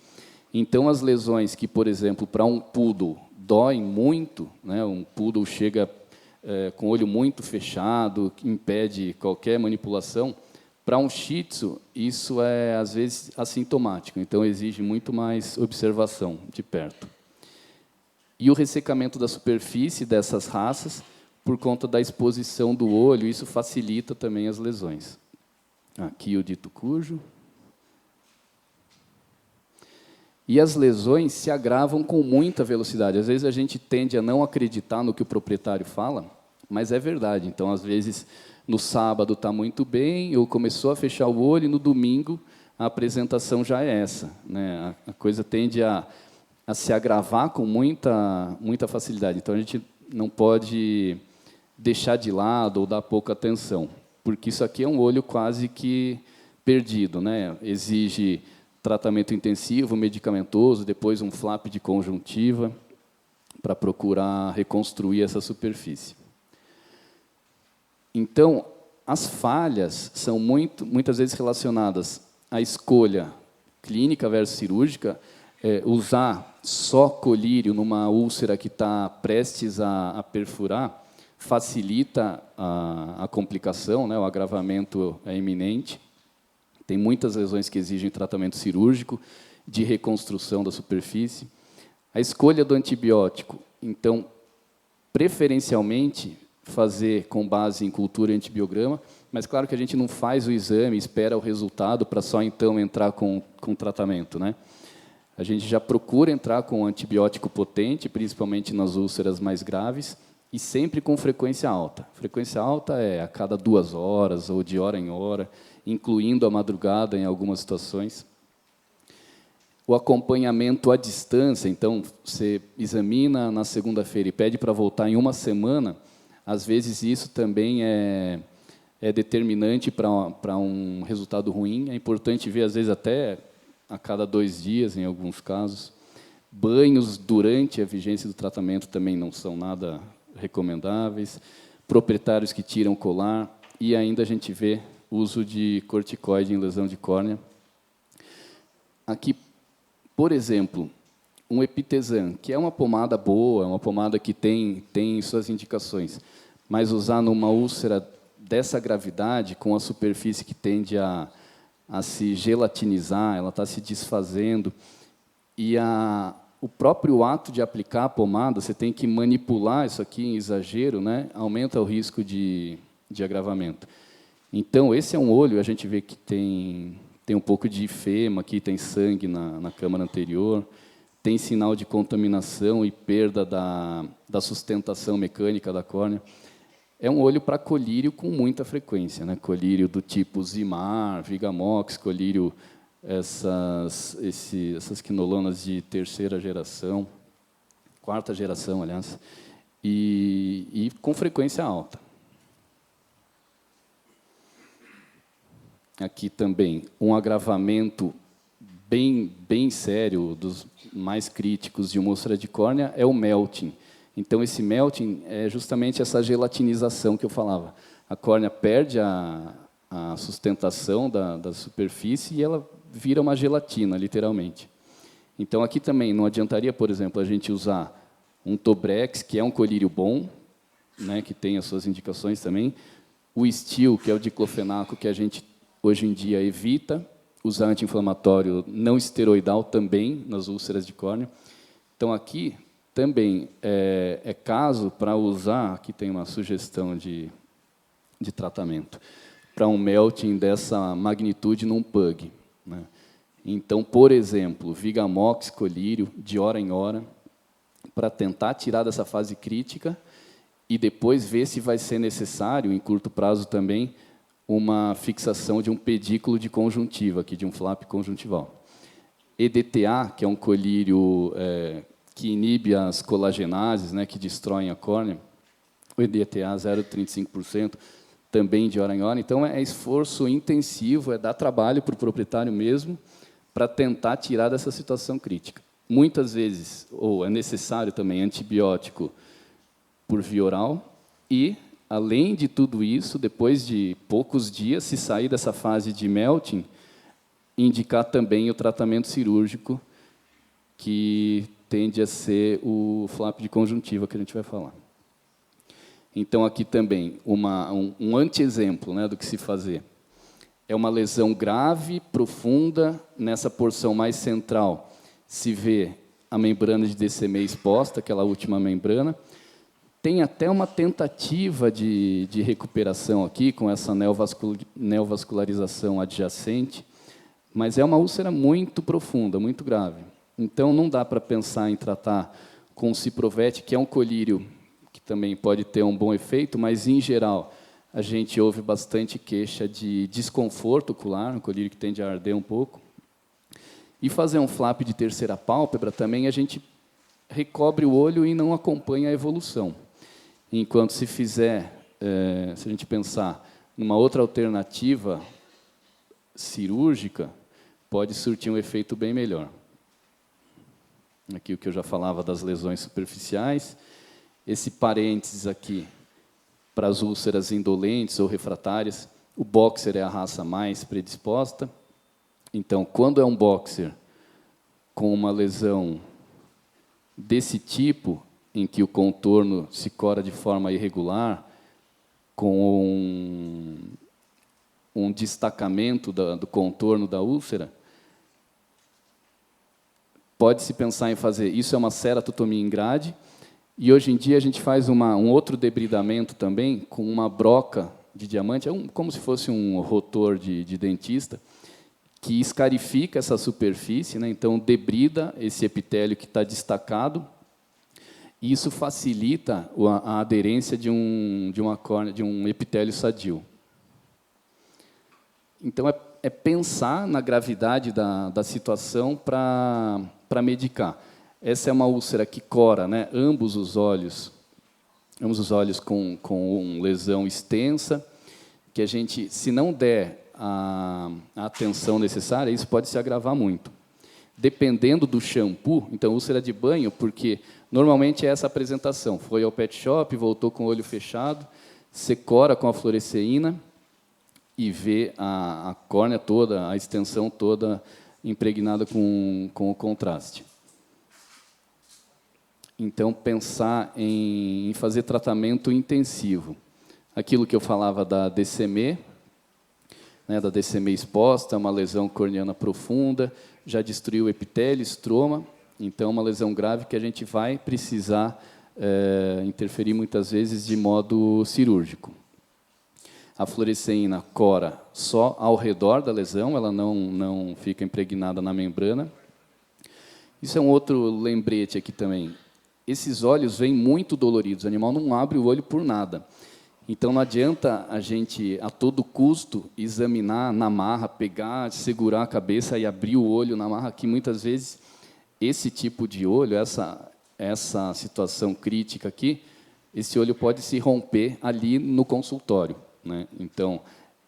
Então, as lesões que, por exemplo, para um poodle doem muito, né? Um poodle chega com o olho muito fechado, que impede qualquer manipulação. Para um shih tzu, isso é, às vezes, assintomático, então exige muito mais observação de perto. E o ressecamento da superfície dessas raças, por conta da exposição do olho, isso facilita também as lesões. Aqui o dito cujo. E as lesões se agravam com muita velocidade. Às vezes a gente tende a não acreditar no que o proprietário fala, mas é verdade. Então, às vezes, no sábado está muito bem, ou começou a fechar o olho, e no domingo a apresentação já é essa, né? A coisa tende a se agravar com muita facilidade. Então, a gente não pode deixar de lado ou dar pouca atenção, porque isso aqui é um olho quase que perdido, né? Exige tratamento intensivo, medicamentoso, depois um flap de conjuntiva para procurar reconstruir essa superfície. Então, as falhas são muitas vezes relacionadas à escolha clínica versus cirúrgica. Usar só colírio numa úlcera que está prestes a perfurar facilita a complicação, né? O agravamento é iminente. Tem muitas lesões que exigem tratamento cirúrgico, de reconstrução da superfície. A escolha do antibiótico, então, preferencialmente, fazer com base em cultura e antibiograma, mas claro que a gente não faz o exame, espera o resultado para só então entrar com tratamento, né? A gente já procura entrar com um antibiótico potente, principalmente nas úlceras mais graves, e sempre com frequência alta. Frequência alta é a cada 2 horas ou de hora em hora, incluindo a madrugada em algumas situações. O acompanhamento à distância, então, você examina na segunda-feira e pede para voltar em 1 semana, às vezes isso também é é determinante para um resultado ruim. É importante ver, às vezes, até a cada 2 dias, em alguns casos. Banhos durante a vigência do tratamento também não são nada recomendáveis. Proprietários que tiram colar. E ainda a gente vê uso de corticoide em lesão de córnea. Aqui, por exemplo, um Epitesan, que é uma pomada boa, uma pomada que tem suas indicações, mas usar numa úlcera dessa gravidade, com a superfície que tende a se gelatinizar, ela está se desfazendo, e o próprio ato de aplicar a pomada, você tem que manipular isso aqui em exagero, né, aumenta o risco de agravamento. Então, esse é um olho, a gente vê que tem um pouco de ifema, aqui tem sangue na câmara anterior, tem sinal de contaminação e perda da sustentação mecânica da córnea. É um olho para colírio com muita frequência, né? Colírio do tipo Zimar, Vigamox, colírio, essas quinolonas de 3ª geração, 4ª geração, aliás, e com frequência alta. Aqui também um agravamento bem sério, dos mais críticos de uma úlcera de córnea, é o melting. Então, esse melting é justamente essa gelatinização que eu falava. A córnea perde a sustentação da superfície e ela vira uma gelatina, literalmente. Então, aqui também não adiantaria, por exemplo, a gente usar um Tobrex, que é um colírio bom, né, que tem as suas indicações também, o Stil, que é o diclofenaco, que a gente hoje em dia evita, usar anti-inflamatório não esteroidal também nas úlceras de córnea. Então, aqui também é caso para usar, aqui tem uma sugestão de tratamento, para um melting dessa magnitude num PUG, né? Então, por exemplo, Vigamox, colírio, de hora em hora, para tentar tirar dessa fase crítica e depois ver se vai ser necessário, em curto prazo também, uma fixação de um pedículo de conjuntiva, aqui, de um flap conjuntival. EDTA, que é um colírio que inibe as colagenases, né, que destroem a córnea, o EDTA 0,35%, também de hora em hora. Então, é esforço intensivo, é dar trabalho para o proprietário mesmo, para tentar tirar dessa situação crítica. Muitas vezes, ou é necessário também antibiótico por via oral e, além de tudo isso, depois de poucos dias, se sair dessa fase de melting, indicar também o tratamento cirúrgico, que tende a ser o flap de conjuntiva que a gente vai falar. Então, aqui também, um anti-exemplo, né, do que se fazer. É uma lesão grave, profunda, nessa porção mais central se vê a membrana de DCM exposta, aquela última membrana. Tem até uma tentativa de recuperação aqui, com essa neovascularização adjacente, mas é uma úlcera muito profunda, muito grave. Então, não dá para pensar em tratar com o Ciprovete, que é um colírio que também pode ter um bom efeito, mas, em geral, a gente ouve bastante queixa de desconforto ocular, um colírio que tende a arder um pouco. E fazer um flap de 3ª pálpebra também, a gente recobre o olho e não acompanha a evolução. Enquanto se fizer, se a gente pensar numa outra alternativa cirúrgica, pode surtir um efeito bem melhor. Aqui o que eu já falava das lesões superficiais. Esse parênteses aqui, para as úlceras indolentes ou refratárias, o boxer é a raça mais predisposta. Então, quando é um boxer com uma lesão desse tipo, em que o contorno se cora de forma irregular, com um destacamento do contorno da úlcera, pode-se pensar em fazer, isso é uma ceratotomia em grade, e hoje em dia a gente faz um outro debridamento também, com uma broca de diamante, como se fosse um rotor de dentista, que escarifica essa superfície, né? Então debrida esse epitélio que está destacado, e isso facilita a aderência de uma córnea, de um epitélio sadio. Então, é pensar na gravidade da situação para medicar. Essa é uma úlcera que cora, né, ambos os olhos com lesão extensa, que a gente, se não der a atenção necessária, isso pode se agravar muito. Dependendo do shampoo, então úlcera de banho, porque normalmente é essa apresentação. Foi ao pet shop, voltou com o olho fechado, você cora com a fluoresceína e vê a córnea toda, a extensão toda impregnada com o contraste. Então, pensar em fazer tratamento intensivo. Aquilo que eu falava da DCME, né, da DCME exposta, uma lesão corneana profunda, já destruiu o epitélio, estroma, então uma lesão grave que a gente vai precisar interferir muitas vezes de modo cirúrgico. A fluoresceína cora só ao redor da lesão, ela não fica impregnada na membrana. Isso é um outro lembrete aqui também. Esses olhos vêm muito doloridos, o animal não abre o olho por nada. Então, não adianta a gente, a todo custo, examinar na marra, pegar, segurar a cabeça e abrir o olho na marra, que muitas vezes esse tipo de olho, essa situação crítica aqui, esse olho pode se romper ali no consultório, né? Então,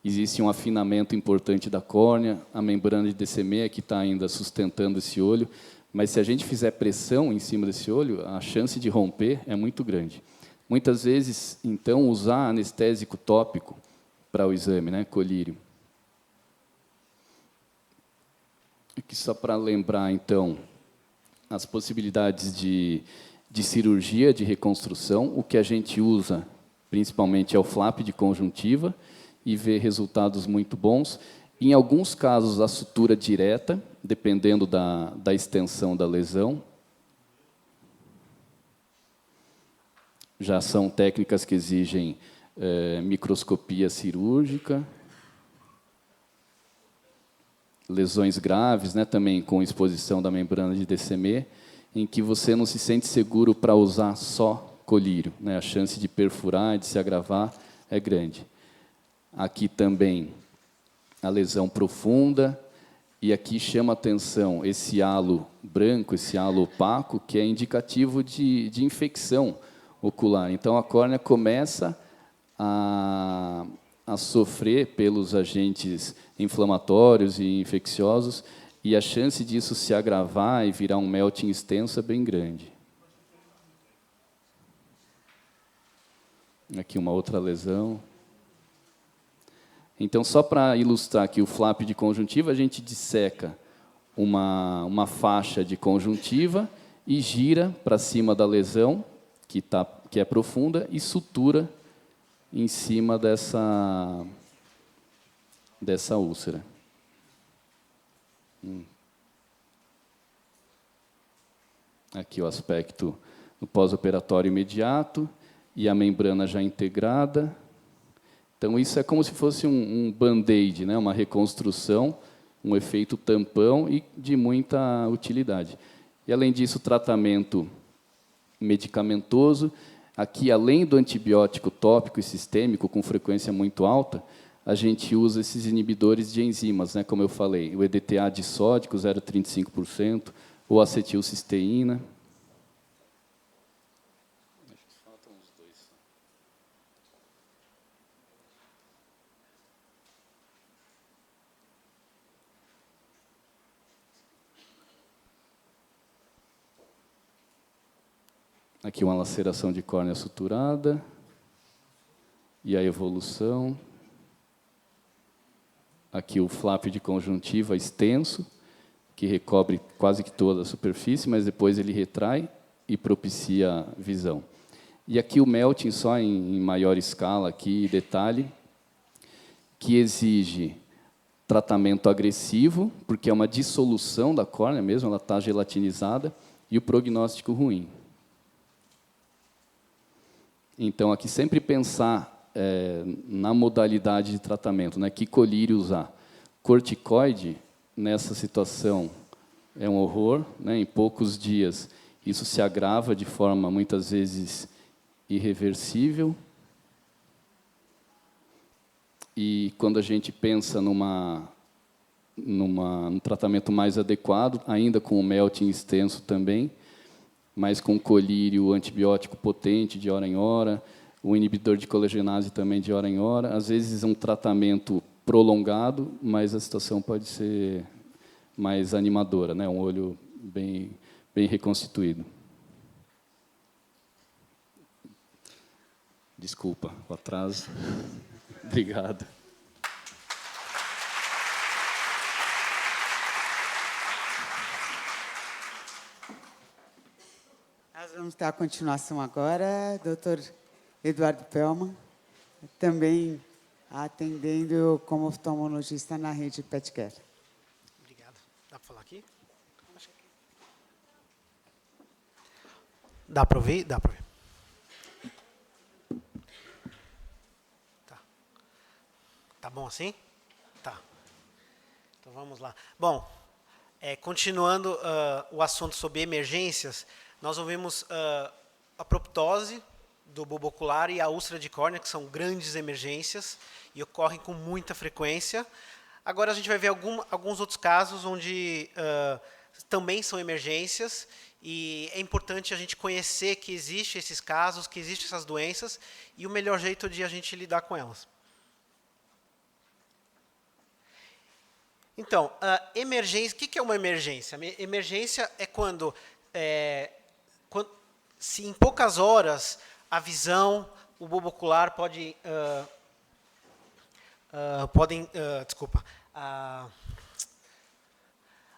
existe um afinamento importante da córnea, a membrana de DCME que está ainda sustentando esse olho, mas se a gente fizer pressão em cima desse olho, a chance de romper é muito grande. Muitas vezes, então, usar anestésico tópico para o exame, né, colírio. Aqui só para lembrar, então, as possibilidades de cirurgia, de reconstrução. O que a gente usa, principalmente, é o flap de conjuntiva e vê resultados muito bons. Em alguns casos, a sutura direta, dependendo da extensão da lesão. Já são técnicas que exigem microscopia cirúrgica. Lesões graves, né, também com exposição da membrana de DCME, em que você não se sente seguro para usar só colírio, né? A chance de perfurar, de se agravar é grande. Aqui também a lesão profunda, e aqui chama atenção esse halo branco, esse halo opaco, que é indicativo de infecção ocular. Então, a córnea começa a sofrer pelos agentes inflamatórios e infecciosos, e a chance disso se agravar e virar um melting extenso é bem grande. Aqui uma outra lesão. Então, só para ilustrar aqui o flap de conjuntiva, a gente disseca uma faixa de conjuntiva e gira para cima da lesão, que é profunda, e sutura em cima dessa úlcera. Aqui o aspecto do pós-operatório imediato e a membrana já integrada. Então, isso é como se fosse um band-aid, né? Uma reconstrução, um efeito tampão e de muita utilidade. E, além disso, tratamento medicamentoso. Aqui, além do antibiótico tópico e sistêmico, com frequência muito alta, a gente usa esses inibidores de enzimas, né? Como eu falei, o EDTA disódico, 0,35%, ou acetilcisteína. Aqui uma laceração de córnea suturada e a evolução. Aqui o flap de conjuntiva extenso, que recobre quase que toda a superfície, mas depois ele retrai e propicia visão. E aqui o melting só em maior escala, aqui detalhe, que exige tratamento agressivo, porque é uma dissolução da córnea mesmo, ela está gelatinizada, e o prognóstico ruim. Então, aqui sempre pensar na modalidade de tratamento, né? Que colírio usar. Corticoide, nessa situação, é um horror, né? Em poucos dias, isso se agrava de forma, muitas vezes, irreversível. E, quando a gente pensa num tratamento mais adequado, ainda com o melting extenso também, mas com colírio antibiótico potente de hora em hora, o inibidor de colegenase também de hora em hora. Às vezes um tratamento prolongado, mas a situação pode ser mais animadora, né? Um olho bem reconstituído. Desculpa o atraso. Obrigado. Nós vamos dar a continuação agora, doutor Eduardo Pellman, também atendendo como oftalmologista na rede PetCare. Obrigado. Dá para falar aqui? Dá para ouvir? Dá para ouvir. Tá bom assim? Tá. Então vamos lá. Bom, continuando o assunto sobre emergências, nós ouvimos a proptose do bulbo ocular e a úlcera de córnea, que são grandes emergências e ocorrem com muita frequência. Agora a gente vai ver alguns outros casos onde também são emergências, e é importante a gente conhecer que existem esses casos, que existem essas doenças, e o melhor jeito de a gente lidar com elas. Então, emergência, o que é uma emergência? Emergência é quando, se em poucas horas a visão, o bulbo ocular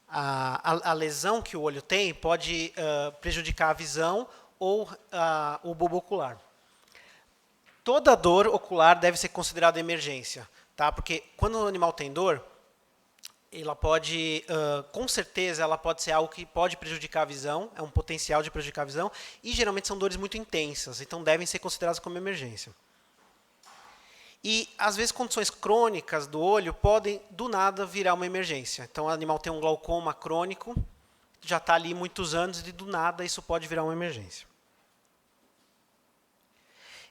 a lesão que o olho tem pode prejudicar a visão ou o bulbo ocular. Toda dor ocular deve ser considerada emergência, tá? Porque quando o animal tem dor, ela pode, com certeza, ela pode ser algo que pode prejudicar a visão, é um potencial de prejudicar a visão, e geralmente são dores muito intensas, então devem ser consideradas como emergência. E, às vezes, condições crônicas do olho podem, do nada, virar uma emergência. Então, o animal tem um glaucoma crônico, já está ali muitos anos, e, do nada, isso pode virar uma emergência.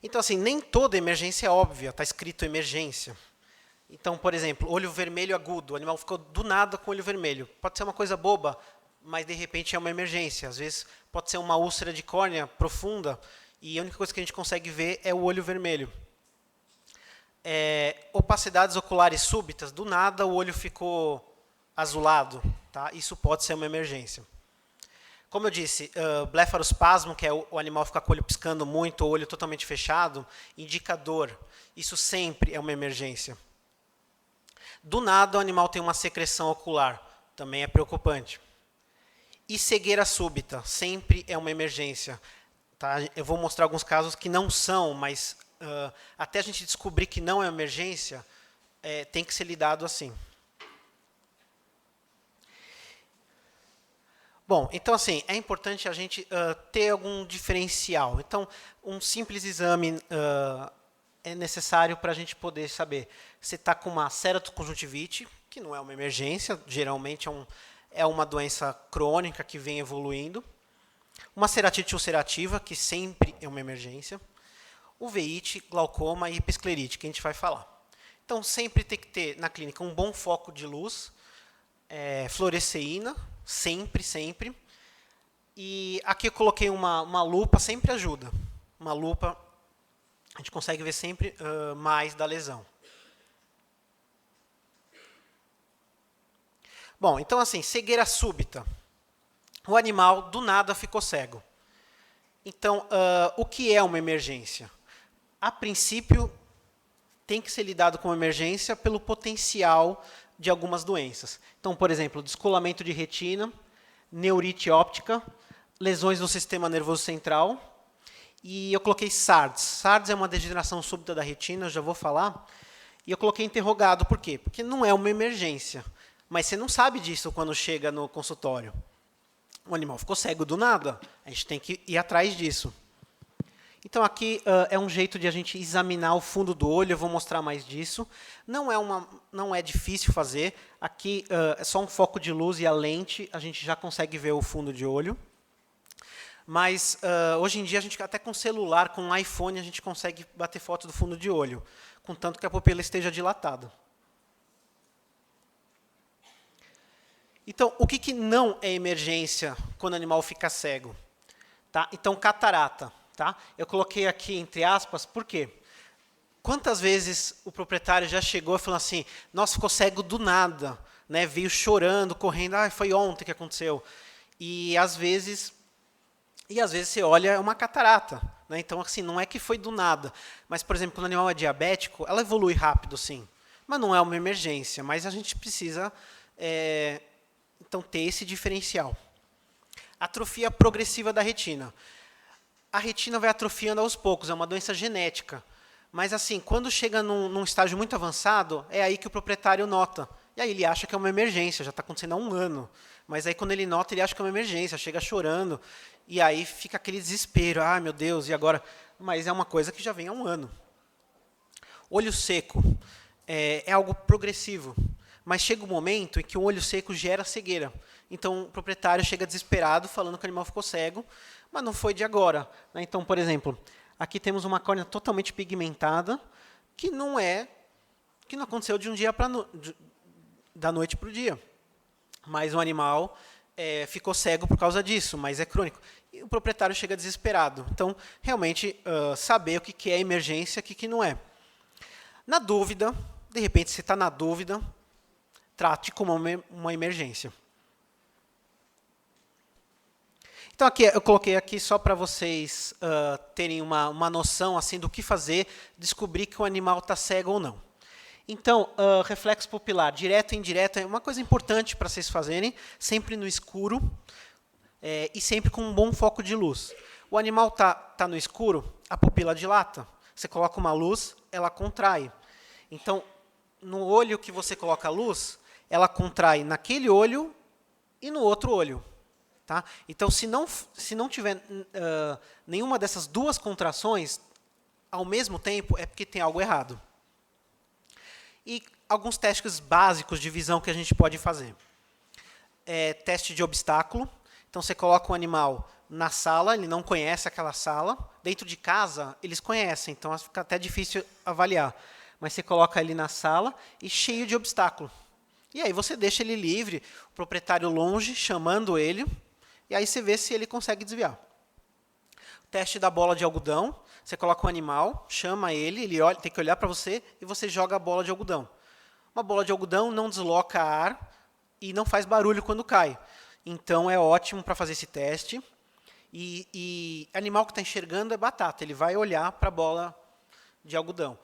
Então, assim, nem toda emergência é óbvia, está escrito emergência. Então, por exemplo, olho vermelho agudo, o animal ficou do nada com olho vermelho. Pode ser uma coisa boba, mas de repente é uma emergência. Às vezes pode ser uma úlcera de córnea profunda e a única coisa que a gente consegue ver é o olho vermelho. Opacidades oculares súbitas, do nada o olho ficou azulado, tá? Isso pode ser uma emergência. Como eu disse, blefarospasmo, que é o animal ficar com o olho piscando muito, o olho totalmente fechado, indica dor. Isso sempre é uma emergência. Do nada, o animal tem uma secreção ocular, também é preocupante. E cegueira súbita, sempre é uma emergência. Tá? Eu vou mostrar alguns casos que não são, mas até a gente descobrir que não é emergência, tem que ser lidado assim. Bom, então, assim, é importante a gente ter algum diferencial. Então, um simples exame é necessário para a gente poder saber se está com uma ceratoconjuntivite, que não é uma emergência, geralmente é uma doença crônica que vem evoluindo, uma ceratite ulcerativa, que sempre é uma emergência, uveíte, glaucoma e hipersclerite, que a gente vai falar. Então, sempre tem que ter na clínica um bom foco de luz, fluoresceína, sempre, sempre. E aqui eu coloquei uma lupa, sempre ajuda. Uma lupa, a gente consegue ver sempre mais da lesão. Bom, então assim, cegueira súbita. O animal do nada ficou cego. Então, o que é uma emergência? A princípio, tem que ser lidado com emergência pelo potencial de algumas doenças. Então, por exemplo, descolamento de retina, neurite óptica, lesões no sistema nervoso central. E eu coloquei SARDS. SARDS é uma degeneração súbita da retina, eu já vou falar. E eu coloquei interrogado, por quê? Porque não é uma emergência. Mas você não sabe disso quando chega no consultório. O animal ficou cego do nada. A gente tem que ir atrás disso. Então, aqui é um jeito de a gente examinar o fundo do olho. Eu vou mostrar mais disso. Não é difícil fazer. Aqui é só um foco de luz e a lente. A gente já consegue ver o fundo de olho. Mas, hoje em dia, a gente até com celular, com um iPhone, a gente consegue bater foto do fundo de olho, contanto que a pupila esteja dilatada. Então, o que não é emergência quando o animal fica cego? Tá? Então, catarata. Tá? Eu coloquei aqui entre aspas, por quê? Quantas vezes o proprietário já chegou e falou assim, nossa, ficou cego do nada, né? Veio chorando, correndo, foi ontem que aconteceu. E às vezes você olha, é uma catarata, né? Então, assim, não é que foi do nada. Mas, por exemplo, quando o animal é diabético, ela evolui rápido, sim. Mas não é uma emergência. Mas a gente precisa, então, ter esse diferencial. Atrofia progressiva da retina. A retina vai atrofiando aos poucos, é uma doença genética. Mas, assim, quando chega num estágio muito avançado, é aí que o proprietário nota. E aí ele acha que é uma emergência, já está acontecendo há um ano. Mas aí, quando ele nota, ele acha que é uma emergência, chega chorando. E aí fica aquele desespero. Ah, meu Deus, e agora? Mas é uma coisa que já vem há um ano. Olho seco é algo progressivo. Mas chega um momento em que o olho seco gera cegueira. Então, o proprietário chega desesperado, falando que o animal ficou cego, mas não foi de agora. Então, por exemplo, aqui temos uma córnea totalmente pigmentada, que não aconteceu de um dia da noite para o dia. Mas o animal ficou cego por causa disso, mas é crônico. E o proprietário chega desesperado. Então, realmente, saber o que é emergência e o que não é. Na dúvida, de repente, você está na dúvida, trate como uma emergência. Então, aqui, eu coloquei aqui só para vocês terem uma noção assim, do que fazer, descobrir que o animal está cego ou não. Então, reflexo pupilar, direto e indireto, é uma coisa importante para vocês fazerem, sempre no escuro e sempre com um bom foco de luz. O animal tá no escuro, a pupila dilata. Você coloca uma luz, ela contrai. Então, no olho que você coloca a luz, ela contrai naquele olho e no outro olho. Tá? Então, se não tiver nenhuma dessas duas contrações ao mesmo tempo, é porque tem algo errado. E alguns testes básicos de visão que a gente pode fazer. Teste de obstáculo. Então, você coloca o animal na sala, ele não conhece aquela sala. Dentro de casa, eles conhecem, então fica até difícil avaliar. Mas você coloca ele na sala e cheio de obstáculo. E aí você deixa ele livre, o proprietário longe, chamando ele, e aí você vê se ele consegue desviar. Teste da bola de algodão. Você coloca o animal, chama ele olha, tem que olhar para você e você joga a bola de algodão. Uma bola de algodão não desloca ar e não faz barulho quando cai. Então, é ótimo para fazer esse teste. E animal que está enxergando é batata. Ele vai olhar para a bola de algodão.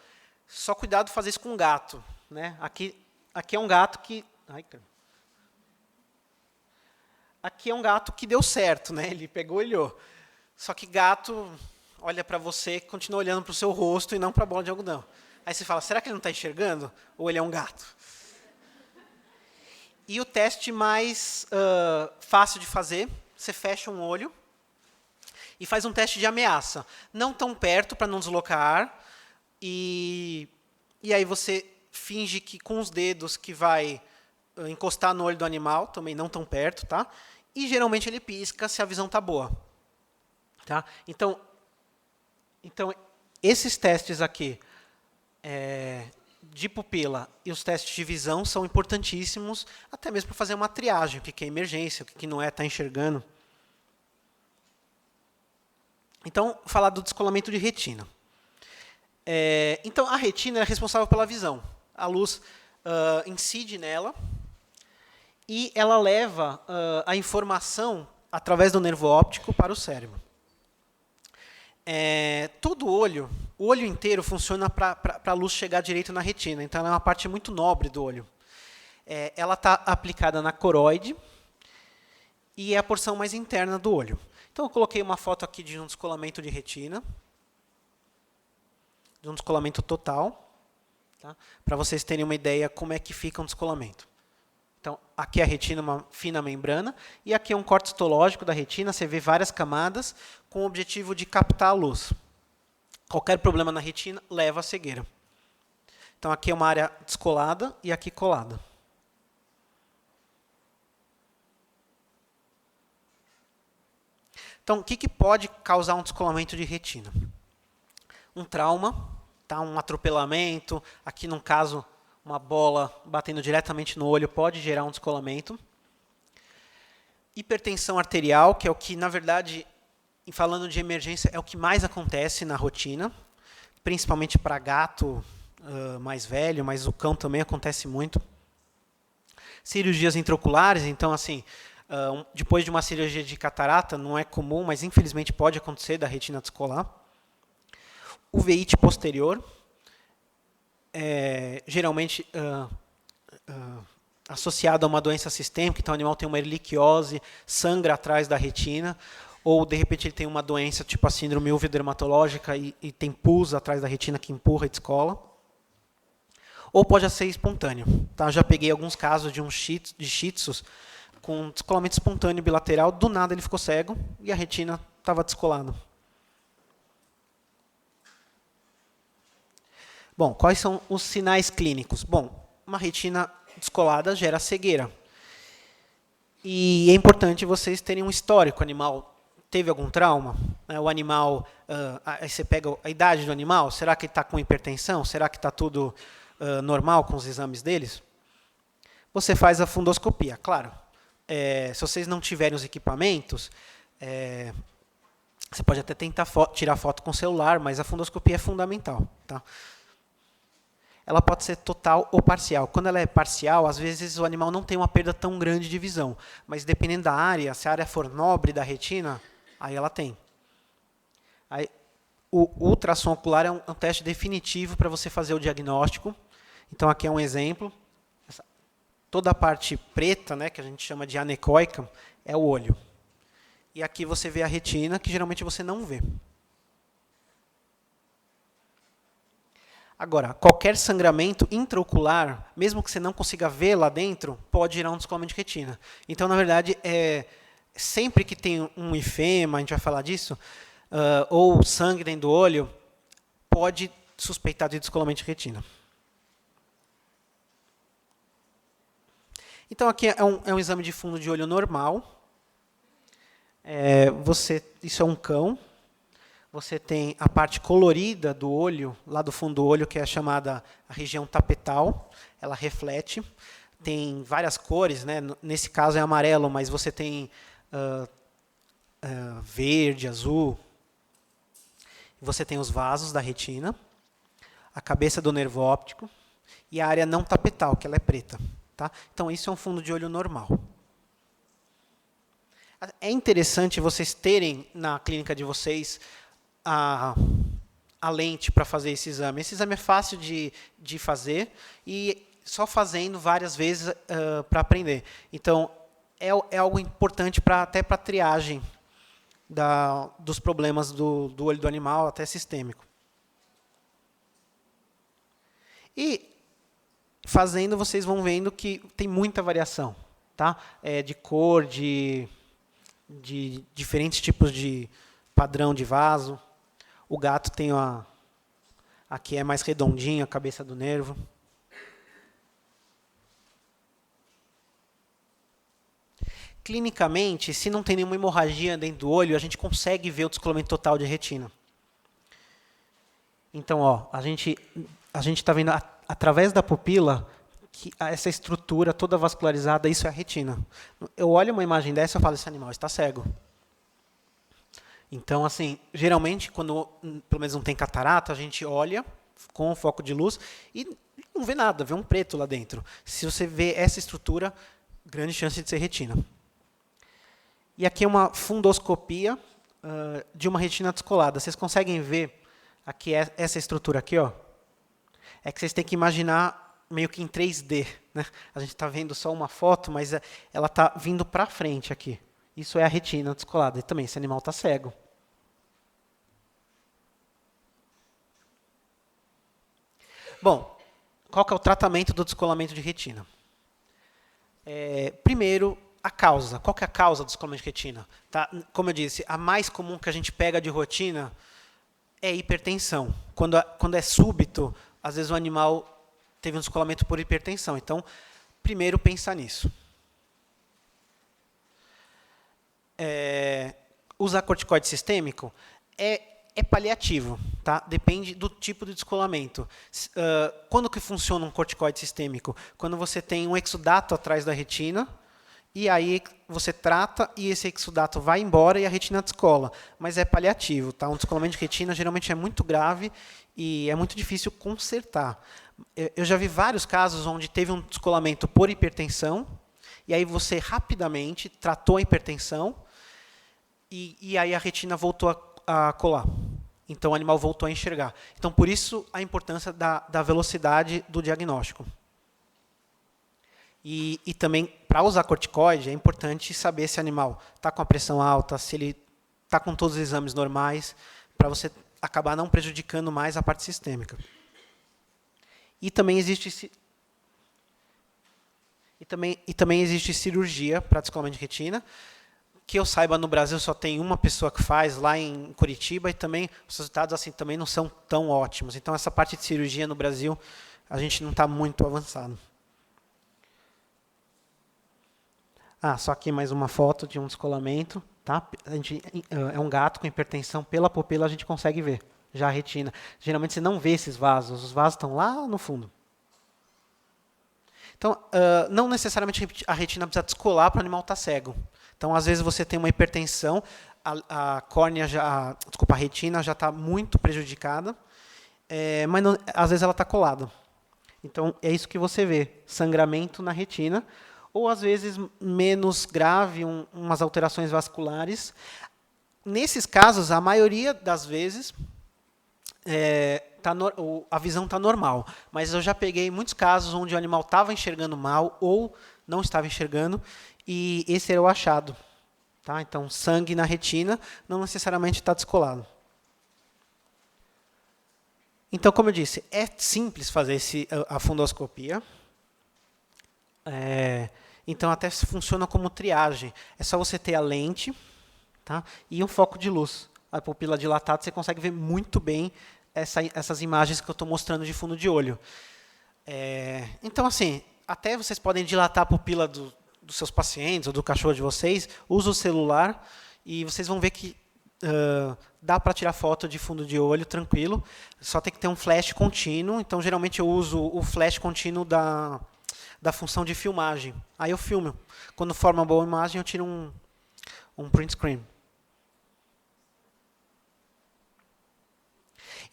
Só cuidado fazer isso com gato. Né? Aqui é um gato que... Aqui é um gato que deu certo. Né? Ele pegou e olhou. Só que gato olha para você e continua olhando para o seu rosto e não para a bola de algodão. Aí você fala, será que ele não está enxergando? Ou ele é um gato? E o teste mais fácil de fazer, você fecha um olho e faz um teste de ameaça. Não tão perto para não deslocar ar. E aí você finge que com os dedos que vai encostar no olho do animal, também não tão perto, tá? E geralmente ele pisca se a visão está boa. Tá? Então, esses testes aqui de pupila e os testes de visão são importantíssimos, até mesmo para fazer uma triagem, o que é emergência, o que não é, está enxergando. Então, falar do descolamento de retina. Então, a retina é responsável pela visão. A luz incide nela e ela leva a informação através do nervo óptico para o cérebro. Todo o olho inteiro funciona para a luz chegar direito na retina. Então, ela é uma parte muito nobre do olho. Ela está aplicada na coroide e é a porção mais interna do olho. Então, eu coloquei uma foto aqui de um descolamento de retina, de um descolamento total, tá? Para vocês terem uma ideia como é que fica um descolamento. Então, aqui a retina é uma fina membrana, e aqui é um corte histológico da retina, você vê várias camadas, com o objetivo de captar a luz. Qualquer problema na retina leva à cegueira. Então, aqui é uma área descolada e aqui colada. Então, o que pode causar um descolamento de retina? Um trauma, tá? Um atropelamento, aqui no caso, uma bola batendo diretamente no olho pode gerar um descolamento. Hipertensão arterial, que é o que, na verdade, e falando de emergência, é o que mais acontece na rotina, principalmente para gato mais velho, mas o cão também acontece muito. Cirurgias intraoculares, então, assim, depois de uma cirurgia de catarata, não é comum, mas infelizmente pode acontecer da retina descolar. Uveíte posterior, geralmente associado a uma doença sistêmica, então o animal tem uma erliquiose, sangra atrás da retina, ou de repente ele tem uma doença tipo a síndrome uveodermatológica e tem pus atrás da retina que empurra e descola. Ou pode ser espontâneo. Tá? Já peguei alguns casos de shih tzus com descolamento espontâneo bilateral, do nada ele ficou cego e a retina estava descolada. Bom, quais são os sinais clínicos? Bom, uma retina descolada gera cegueira. E é importante vocês terem um histórico. O animal teve algum trauma? O animal, aí você pega a idade do animal, será que ele está com hipertensão? Será que está tudo normal com os exames deles? Você faz a fundoscopia, claro. Se vocês não tiverem os equipamentos, você pode até tentar tirar foto com o celular, mas a fundoscopia é fundamental. Tá? Ela pode ser total ou parcial. Quando ela é parcial, às vezes o animal não tem uma perda tão grande de visão, mas dependendo da área, se a área for nobre da retina, aí ela tem. Aí, o ultrassom ocular é um teste definitivo para você fazer o diagnóstico. Então, aqui é um exemplo. Toda a parte preta, né, que a gente chama de anecoica, é o olho. E aqui você vê a retina, que geralmente você não vê. Agora, qualquer sangramento intraocular, mesmo que você não consiga ver lá dentro, pode gerar um descolamento de retina. Então, na verdade, sempre que tem um ifema, a gente vai falar disso, ou sangue dentro do olho, pode suspeitar de descolamento de retina. Então, aqui é um exame de fundo de olho normal. Isso é um cão. Você tem a parte colorida do olho, lá do fundo do olho, que é chamada a região tapetal. Ela reflete. Tem várias cores, né? Nesse caso é amarelo, mas você tem verde, azul. Você tem os vasos da retina, a cabeça do nervo óptico e a área não tapetal, que ela é preta. Tá? Então, isso é um fundo de olho normal. É interessante vocês terem na clínica de vocês a lente para fazer esse exame. Esse exame é fácil de fazer e só fazendo várias vezes para aprender. Então, é algo importante até para a triagem dos problemas do olho do animal, até sistêmico. E, fazendo, vocês vão vendo que tem muita variação. Tá? De cor, de diferentes tipos de padrão de vaso. O gato tem aqui é mais redondinho, a cabeça do nervo. Clinicamente, se não tem nenhuma hemorragia dentro do olho, a gente consegue ver o descolamento total de retina. Então, a gente está vendo através da pupila que essa estrutura toda vascularizada, isso é a retina. Eu olho uma imagem dessa e falo, esse animal está cego. Então, assim, geralmente, quando pelo menos não tem catarata, a gente olha com o foco de luz e não vê nada, vê um preto lá dentro. Se você vê essa estrutura, grande chance de ser retina. E aqui é uma fundoscopia de uma retina descolada. Vocês conseguem ver aqui essa estrutura aqui? É que vocês têm que imaginar meio que em 3D. Né? A gente está vendo só uma foto, mas ela está vindo para frente aqui. Isso é a retina descolada. E também, esse animal está cego. Bom, qual que é o tratamento do descolamento de retina? Primeiro, a causa. Qual que é a causa do descolamento de retina? Tá? Como eu disse, a mais comum que a gente pega de rotina é hipertensão. Quando é súbito, às vezes o animal teve um descolamento por hipertensão. Então, primeiro, pensar nisso. Usar corticoide sistêmico é paliativo, tá? Depende do tipo de descolamento. Quando que funciona um corticoide sistêmico? Quando você tem um exudato atrás da retina e aí você trata e esse exudato vai embora e a retina descola. Mas é paliativo, tá? Um descolamento de retina geralmente é muito grave e é muito difícil consertar. Eu já vi vários casos onde teve um descolamento por hipertensão, e aí você rapidamente tratou a hipertensão, e aí a retina voltou a colar. Então o animal voltou a enxergar. Então, por isso, a importância da velocidade do diagnóstico. E também, para usar corticoide, é importante saber se o animal está com a pressão alta, se ele está com todos os exames normais, para você acabar não prejudicando mais a parte sistêmica. E também existe cirurgia para descolamento de retina. Que eu saiba, no Brasil só tem uma pessoa que faz, lá em Curitiba, e também os resultados assim, também não são tão ótimos. Então, essa parte de cirurgia no Brasil, a gente não está muito avançado. Só aqui mais uma foto de um descolamento. Tá? É um gato com hipertensão, pela pupila a gente consegue ver já a retina. Geralmente você não vê esses vasos, os vasos estão lá no fundo. Então, não necessariamente a retina precisa descolar para o animal estar cego. Então, às vezes você tem uma hipertensão, a córnea a retina já está muito prejudicada, mas não, às vezes ela está colada. Então, é isso que você vê, sangramento na retina, ou às vezes menos grave, umas alterações vasculares. Nesses casos, a maioria das vezes, a visão está normal, mas eu já peguei muitos casos onde o animal estava enxergando mal ou não estava enxergando, e esse era o achado. Tá? Então, sangue na retina não necessariamente está descolado. Então, como eu disse, é simples fazer a fundoscopia. Então, até funciona como triagem. É só você ter a lente, tá? E um foco de luz. A pupila dilatada, você consegue ver muito bem essas imagens que eu estou mostrando de fundo de olho. Então, assim, até vocês podem dilatar a pupila dos seus pacientes ou do cachorro de vocês, usa o celular e vocês vão ver que dá para tirar foto de fundo de olho tranquilo, só tem que ter um flash contínuo. Então, geralmente, eu uso o flash contínuo da função de filmagem. Aí eu filmo. Quando forma uma boa imagem, eu tiro um print screen.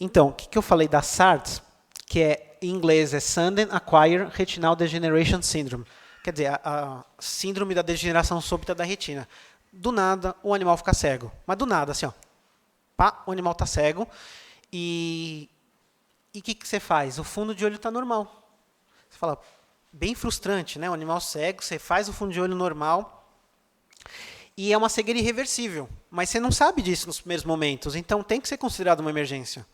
Então, o que eu falei da SARS, que em inglês é Sudden Acquired Retinal Degeneration Syndrome. Quer dizer, a síndrome da degeneração súbita da retina. Do nada, o animal fica cego. Mas do nada, assim, ó, pá, o animal está cego. E o que você faz? O fundo de olho está normal. Você fala, bem frustrante, né? O animal cego, você faz o fundo de olho normal. E é uma cegueira irreversível. Mas você não sabe disso nos primeiros momentos. Então, tem que ser considerado uma emergência.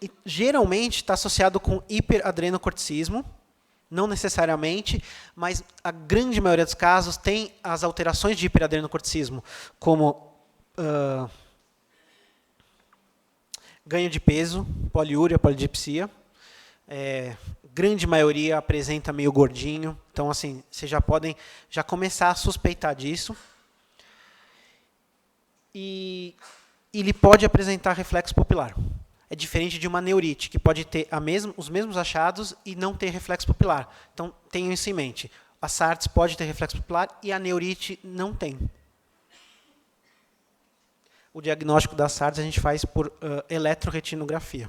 E geralmente está associado com hiperadrenocorticismo, não necessariamente, mas a grande maioria dos casos tem as alterações de hiperadrenocorticismo, como ganho de peso, poliúria, polidipsia. Grande maioria apresenta meio gordinho, então assim, vocês já podem começar a suspeitar disso. E ele pode apresentar reflexo pupilar. É diferente de uma neurite, que pode ter os mesmos achados e não ter reflexo pupilar. Então, tenham isso em mente. A SARS pode ter reflexo pupilar e a neurite não tem. O diagnóstico da SARS a gente faz por eletroretinografia.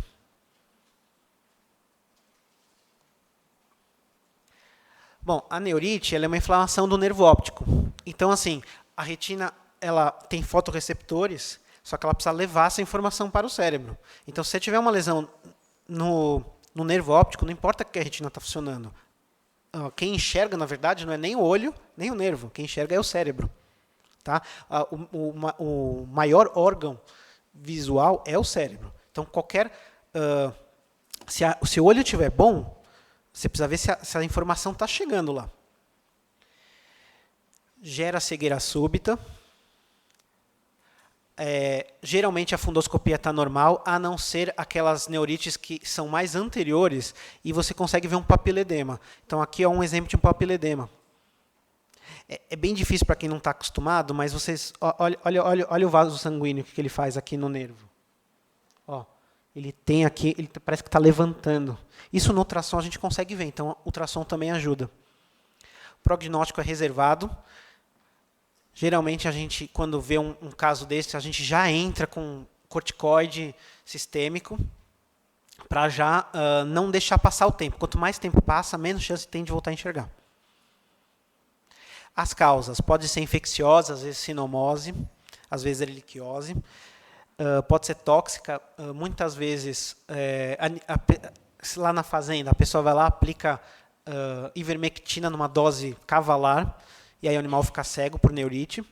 Bom, a neurite ela é uma inflamação do nervo óptico. Então, assim, a retina ela tem fotorreceptores, só que ela precisa levar essa informação para o cérebro. Então, se você tiver uma lesão no nervo óptico, não importa que a retina está funcionando. Quem enxerga, na verdade, não é nem o olho, nem o nervo. Quem enxerga é o cérebro. Tá? O maior órgão visual é o cérebro. Então, se o olho estiver bom, você precisa ver se a informação está chegando lá. Gera cegueira súbita. Geralmente a fundoscopia está normal, a não ser aquelas neurites que são mais anteriores e você consegue ver um papiledema. Então, aqui é um exemplo de um papiledema. É bem difícil para quem não está acostumado, mas vocês olha o vaso sanguíneo que ele faz aqui no nervo. Ó, ele tem aqui, ele parece que está levantando. Isso no ultrassom a gente consegue ver, então o ultrassom também ajuda. prognóstico é reservado. Geralmente, a gente, quando vê um caso desse, a gente já entra com corticoide sistêmico para já não deixar passar o tempo. Quanto mais tempo passa, menos chance tem de voltar a enxergar. As causas podem ser infecciosas, às vezes sinomose, às vezes erliquiose. Pode ser tóxica, muitas vezes, lá na fazenda, a pessoa vai lá, aplica ivermectina numa dose cavalar, e aí o animal fica cego por neurite.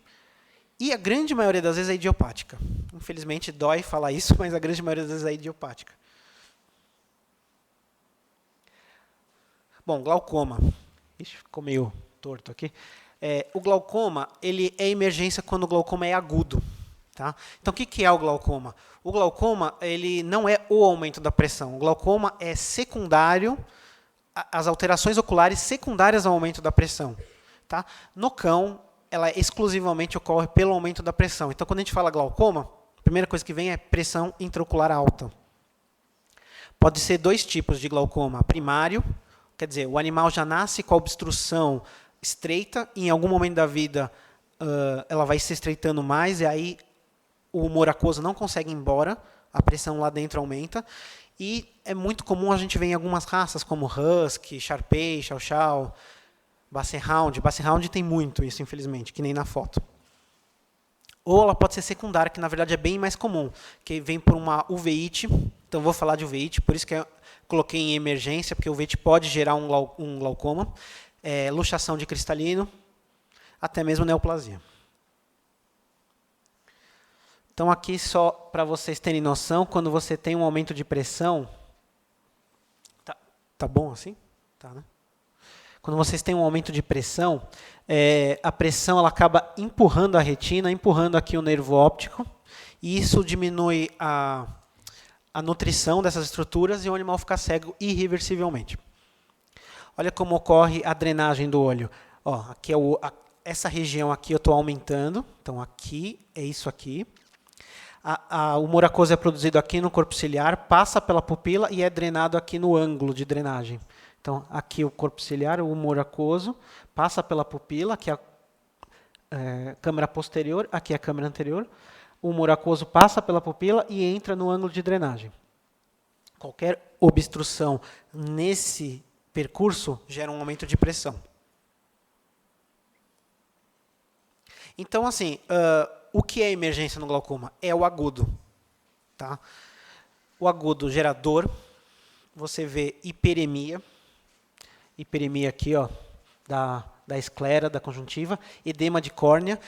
E a grande maioria das vezes é idiopática. Infelizmente, dói falar isso, mas a grande maioria das vezes é idiopática. Bom, glaucoma. Ixi, ficou meio torto aqui. O glaucoma, ele é emergência quando o glaucoma é agudo. Tá? Então, o que é o glaucoma? O glaucoma, ele não é o aumento da pressão. O glaucoma é secundário, as alterações oculares secundárias ao aumento da pressão. Tá? No cão, ela exclusivamente ocorre pelo aumento da pressão. Então, quando a gente fala glaucoma, a primeira coisa que vem é pressão intraocular alta. Pode ser 2 tipos de glaucoma. Primário, quer dizer, o animal já nasce com a obstrução estreita, e em algum momento da vida ela vai se estreitando mais, e aí o humor aquoso não consegue ir embora, a pressão lá dentro aumenta, e é muito comum a gente ver em algumas raças, como Husky, Shar-Pei, Chow Chow, Basset Hound. Basset Hound tem muito isso, infelizmente, que nem na foto. Ou ela pode ser secundária, que na verdade é bem mais comum, que vem por uma uveíte. Então, vou falar de uveíte, por isso que eu coloquei em emergência, porque o uveíte pode gerar um glaucoma, luxação de cristalino, até mesmo neoplasia. Então, aqui só para vocês terem noção, quando você tem um aumento de pressão... Tá bom assim? Tá, né? Quando vocês têm um aumento de pressão, a pressão ela acaba empurrando a retina, empurrando aqui o nervo óptico, e isso diminui a nutrição dessas estruturas e o animal fica cego irreversivelmente. Olha como ocorre a drenagem do olho. Ó, aqui essa região aqui eu estou aumentando, então aqui é isso aqui. O humor aquoso é produzido aqui no corpo ciliar, passa pela pupila e é drenado aqui no ângulo de drenagem. Então, aqui o corpo ciliar, o humor aquoso, passa pela pupila, aqui é a câmara posterior, aqui é a câmara anterior. O humor aquoso passa pela pupila e entra no ângulo de drenagem. Qualquer obstrução nesse percurso gera um aumento de pressão. Então, assim, o que é emergência no glaucoma? É o agudo. Tá? O agudo gera dor, você vê hiperemia aqui, ó, da esclera, da conjuntiva, edema de córnea.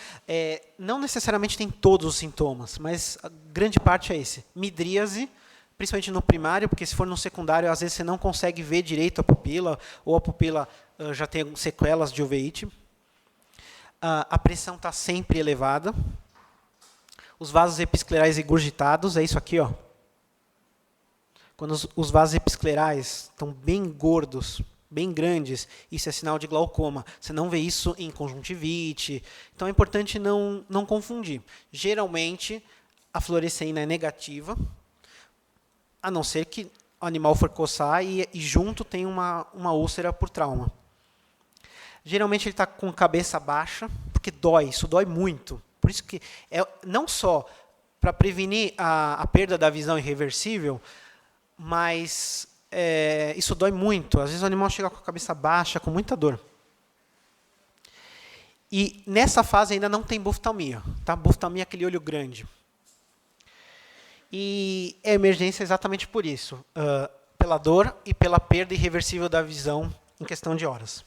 Não necessariamente tem todos os sintomas, mas a grande parte é esse. Midríase, principalmente no primário, porque se for no secundário, às vezes você não consegue ver direito a pupila, ou a pupila já tem sequelas de uveíte. A pressão está sempre elevada. Os vasos episclerais regurgitados, é isso aqui, ó. Quando os vasos episclerais estão bem gordos, bem grandes, isso é sinal de glaucoma. Você não vê isso em conjuntivite. Então, é importante não confundir. Geralmente, a fluoresceína é negativa, a não ser que o animal for coçar e junto tem uma úlcera por trauma. Geralmente, ele está com cabeça baixa, porque dói, isso dói muito. Por isso que, não só para prevenir a perda da visão irreversível, mas isso dói muito. Às vezes o animal chega com a cabeça baixa, com muita dor. E nessa fase ainda não tem buftalmia. Tá? Buftalmia é aquele olho grande. E é emergência exatamente por isso. Pela dor e pela perda irreversível da visão em questão de horas.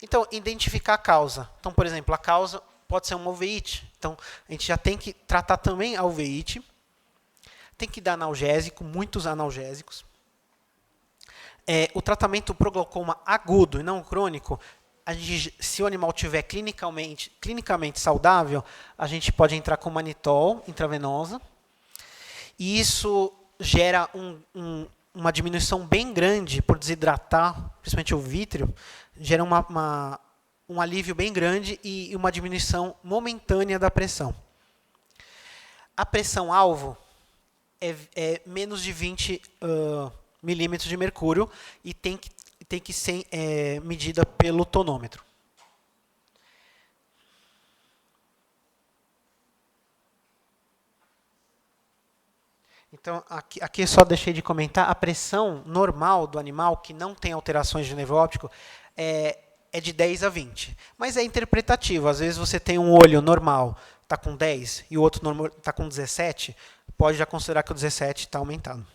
Então, identificar a causa. Então, por exemplo, a causa pode ser uma uveíte. Então, a gente já tem que tratar também a uveíte. Tem que dar analgésico, muitos analgésicos. O tratamento para o glaucoma agudo e não crônico, se o animal tiver clinicamente saudável, a gente pode entrar com manitol intravenosa. E isso gera uma diminuição bem grande por desidratar, principalmente o vítreo, gera um alívio bem grande e uma diminuição momentânea da pressão. A pressão-alvo é menos de 20 milímetros de mercúrio e tem que ser medida pelo tonômetro. Então, aqui eu só deixei de comentar, a pressão normal do animal, que não tem alterações de nervo óptico, é de 10 a 20. Mas é interpretativo. Às vezes você tem um olho normal, está com 10, e o outro está com 17, pode já considerar que o 17 está aumentado.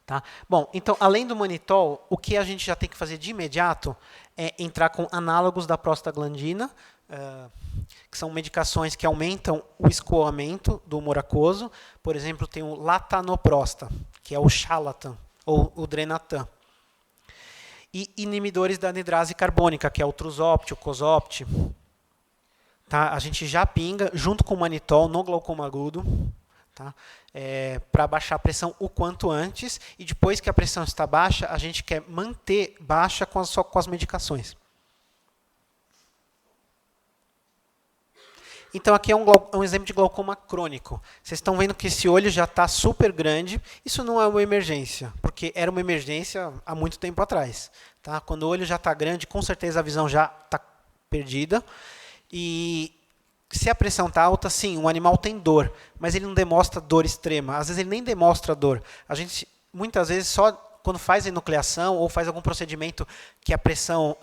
Tá? Bom, então, além do manitol, o que a gente já tem que fazer de imediato é entrar com análogos da prostaglandina, que são medicações que aumentam o escoamento do humor aquoso. Por exemplo, tem o latanoprosta, que é o Xalatan, ou o Drenatan. E inibidores da anidrase carbônica, que é o Truzopt, o Cozopt. Tá? A gente já pinga, junto com o manitol, no glaucoma agudo, tá? Para baixar a pressão o quanto antes, e depois que a pressão está baixa, a gente quer manter baixa só com as medicações. Então, aqui é um exemplo de glaucoma crônico. Vocês estão vendo que esse olho já está super grande. Isso não é uma emergência, porque era uma emergência há muito tempo atrás. Tá? Quando o olho já está grande, com certeza a visão já está perdida. E se a pressão está alta, sim, o animal tem dor, mas ele não demonstra dor extrema. Às vezes ele nem demonstra dor. A gente, muitas vezes, só quando faz a enucleação ou faz algum procedimento que a pressão...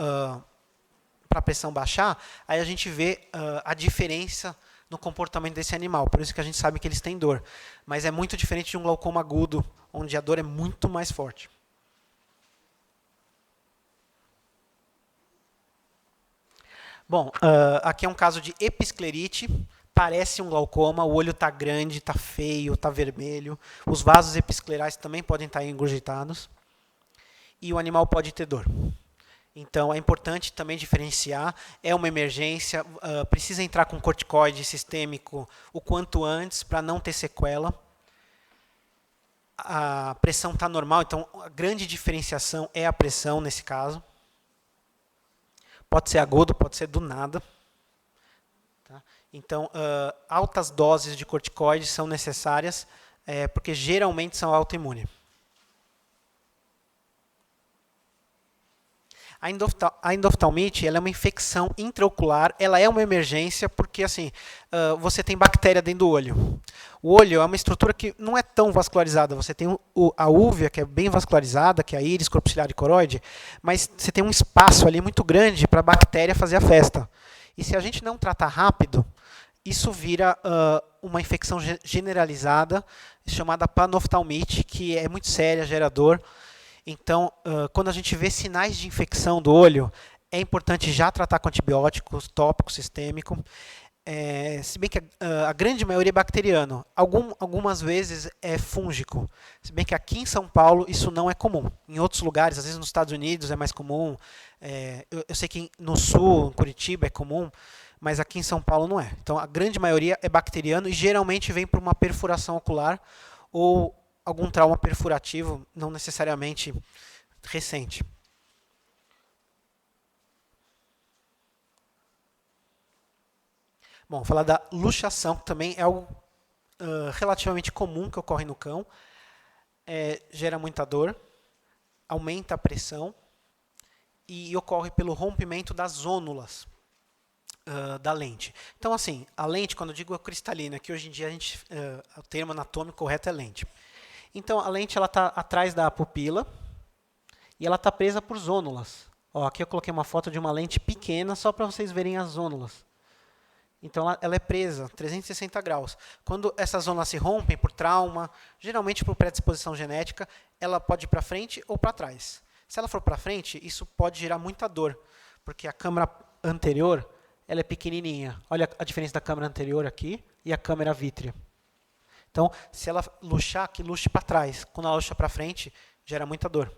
para a pressão baixar, aí a gente vê a diferença no comportamento desse animal. Por isso que a gente sabe que eles têm dor. Mas é muito diferente de um glaucoma agudo, onde a dor é muito mais forte. Bom, aqui é um caso de episclerite. Parece um glaucoma, o olho está grande, está feio, está vermelho. Os vasos episclerais também podem estar engurgitados. E o animal pode ter dor. Então, é importante também diferenciar, é uma emergência, precisa entrar com corticoide sistêmico o quanto antes para não ter sequela. A pressão está normal, então a grande diferenciação é a pressão nesse caso. Pode ser agudo, pode ser do nada. Tá? Então, altas doses de corticoides são necessárias, porque geralmente são autoimunes. A endoftalmite ela é uma infecção intraocular, ela é uma emergência porque assim, você tem bactéria dentro do olho. O olho é uma estrutura que não é tão vascularizada. Você tem a úvea, que é bem vascularizada, que é a íris, corpo ciliar e coroide, mas você tem um espaço ali muito grande para a bactéria fazer a festa. E se a gente não tratar rápido, isso vira uma infecção generalizada, chamada panoftalmite, que é muito séria, gera dor. Então, quando a gente vê sinais de infecção do olho, é importante já tratar com antibióticos, tópico, sistêmico. Se bem que a grande maioria é bacteriano. Algumas vezes é fúngico. Se bem que aqui em São Paulo isso não é comum. Em outros lugares, às vezes nos Estados Unidos é mais comum. Eu sei que no sul, em Curitiba, é comum, mas aqui em São Paulo não é. Então, a grande maioria é bacteriano e geralmente vem por uma perfuração ocular ou algum trauma perfurativo, não necessariamente recente. Bom, falar da luxação, que também é algo relativamente comum que ocorre no cão. Gera muita dor, aumenta a pressão e ocorre pelo rompimento das zônulas da lente. Então, assim, a lente, quando eu digo cristalina, que hoje em dia o termo anatômico correto é lente. Então, a lente está atrás da pupila e ela está presa por zônulas. Aqui eu coloquei uma foto de uma lente pequena só para vocês verem as zônulas. Então, ela é presa 360 graus. Quando essas zônulas se rompem por trauma, geralmente por predisposição genética, ela pode ir para frente ou para trás. Se ela for para frente, isso pode gerar muita dor, porque a câmara anterior ela é pequenininha. Olha a diferença da câmara anterior aqui e a câmara vítrea. Então, se ela luxar, que luxe para trás. Quando ela luxa para frente, gera muita dor.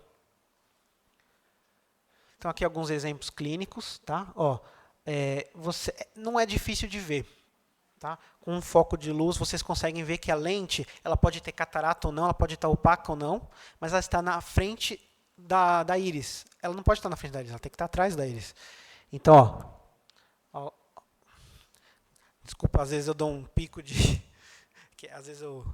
Então, aqui alguns exemplos clínicos. Tá? Não é difícil de ver. Tá? Com um foco de luz, vocês conseguem ver que a lente ela pode ter catarata ou não, ela pode estar opaca ou não, mas ela está na frente da íris. Ela não pode estar na frente da íris, ela tem que estar atrás da íris. Então, Desculpa, às vezes eu dou um pico de... que às vezes eu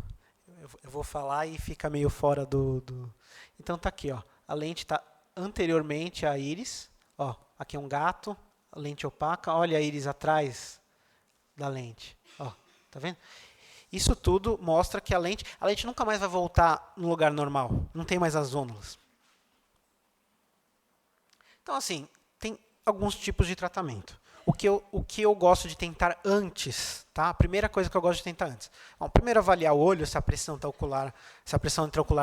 vou falar e fica meio fora do... Então tá aqui, ó. A lente está anteriormente à íris. Ó, aqui é um gato, a lente opaca. Olha a íris atrás da lente. Ó, tá vendo? Isso tudo mostra que a lente nunca mais vai voltar no lugar normal. Não tem mais as zônulas. Então, assim, tem alguns tipos de tratamento. O que eu gosto de tentar antes, tá? A primeira coisa que eu gosto de tentar antes. Bom, primeiro avaliar o olho, se a pressão intraocular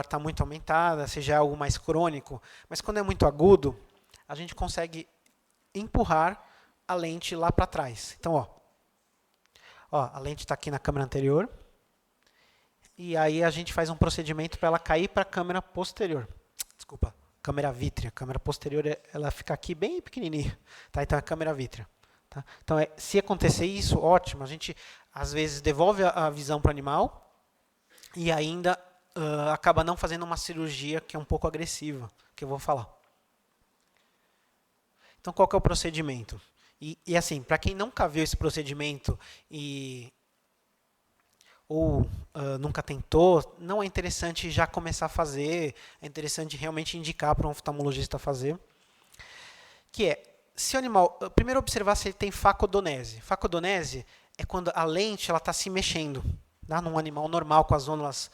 está muito aumentada, se já é algo mais crônico. Mas quando é muito agudo, a gente consegue empurrar a lente lá para trás. Então, ó, a lente está aqui na câmera anterior. E aí a gente faz um procedimento para ela cair para a câmera posterior. Desculpa, câmera vítrea. A câmera posterior ela fica aqui bem pequenininha. Tá? Então é a câmera vítrea. Tá? Então, se acontecer isso, ótimo. A gente, às vezes, devolve a visão para o animal e ainda acaba não fazendo uma cirurgia que é um pouco agressiva, que eu vou falar. Então, qual que é o procedimento? E assim, para quem nunca viu esse procedimento ou nunca tentou, não é interessante já começar a fazer, é interessante realmente indicar para um oftalmologista fazer, que é, se o animal, primeiro observar se ele tem facodonese. Facodonese é quando a lente está se mexendo. Tá? Num animal normal, com as zônulas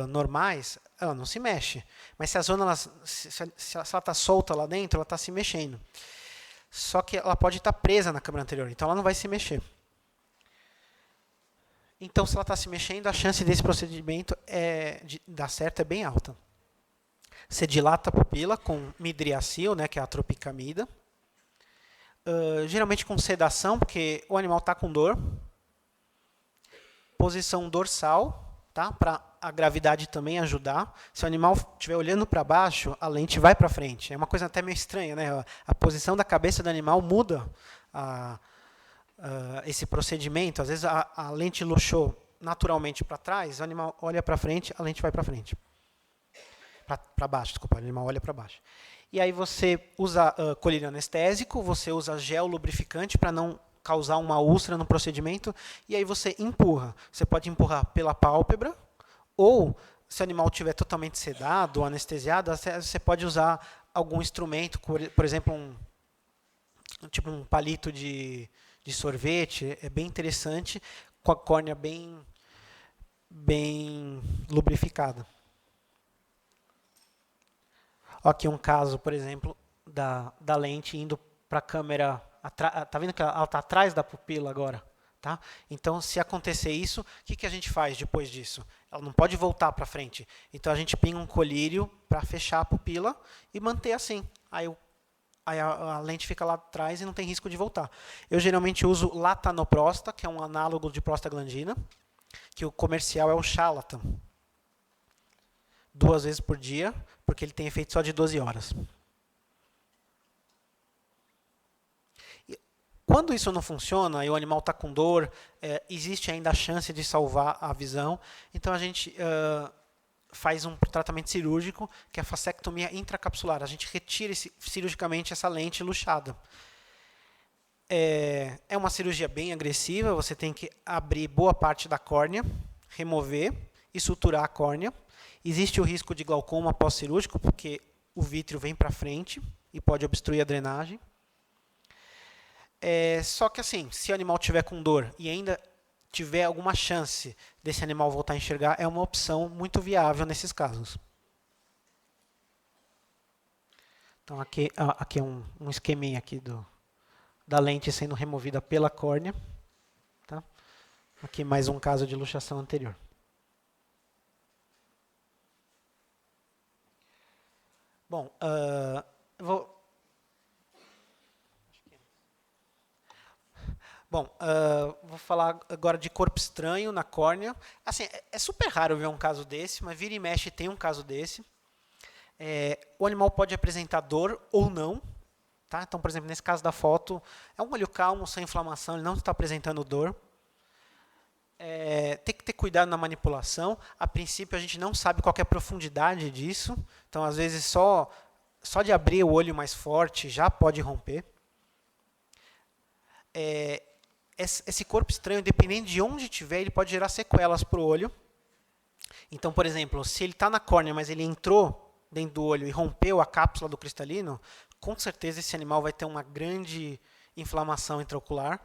normais, ela não se mexe. Mas se a zônula, se ela está solta lá dentro, ela está se mexendo. Só que ela pode estar presa na câmera anterior, então ela não vai se mexer. Então, se ela está se mexendo, a chance desse procedimento de dar certo é bem alta. Você dilata a pupila com midriacil, né, que é a tropicamida. Geralmente com sedação, porque o animal está com dor. Posição dorsal, tá? Para a gravidade também ajudar. Se o animal estiver olhando para baixo, a lente vai para frente. É uma coisa até meio estranha, né? A posição da cabeça do animal muda esse procedimento. Às vezes a lente luxou naturalmente para trás, o animal olha para frente, a lente vai para frente. Para baixo, desculpa, o animal olha para baixo. E aí você usa colírio anestésico, você usa gel lubrificante para não causar uma úlcera no procedimento, e aí você empurra. Você pode empurrar pela pálpebra, ou, se o animal estiver totalmente sedado ou anestesiado, você pode usar algum instrumento, por exemplo, tipo um palito de sorvete, é bem interessante, com a córnea bem lubrificada. Aqui um caso, por exemplo, da lente indo para a câmera. Está vendo que ela está atrás da pupila agora? Tá? Então, se acontecer isso, o que a gente faz depois disso? Ela não pode voltar para frente. Então, a gente pinga um colírio para fechar a pupila e manter assim. Aí a lente fica lá atrás e não tem risco de voltar. Eu geralmente uso latanoprosta, que é um análogo de prostaglandina, que o comercial é o Charlatan. 2 vezes por dia, porque ele tem efeito só de 12 horas. E quando isso não funciona e o animal está com dor, existe ainda a chance de salvar a visão. Então, a gente faz um tratamento cirúrgico, que é a fasectomia intracapsular. A gente retira cirurgicamente essa lente luxada. É uma cirurgia bem agressiva, você tem que abrir boa parte da córnea, remover e suturar a córnea. Existe o risco de glaucoma pós-cirúrgico, porque o vítreo vem para frente e pode obstruir a drenagem. Só que, assim, se o animal tiver com dor e ainda tiver alguma chance desse animal voltar a enxergar, é uma opção muito viável nesses casos. Então, aqui é um esqueminha aqui da lente sendo removida pela córnea. Tá? Aqui mais um caso de luxação anterior. Bom, vou falar agora de corpo estranho na córnea. Assim, é super raro ver um caso desse, mas vira e mexe tem um caso desse. O animal pode apresentar dor ou não. Tá? Então, por exemplo, nesse caso da foto, é um olho calmo, sem inflamação, ele não está apresentando dor. Tem que ter cuidado na manipulação. A princípio, a gente não sabe qual que é a profundidade disso. Então, às vezes, só de abrir o olho mais forte já pode romper. É esse corpo estranho, dependendo de onde estiver, ele pode gerar sequelas para o olho. Então, por exemplo, se ele está na córnea, mas ele entrou dentro do olho e rompeu a cápsula do cristalino, com certeza esse animal vai ter uma grande inflamação intraocular.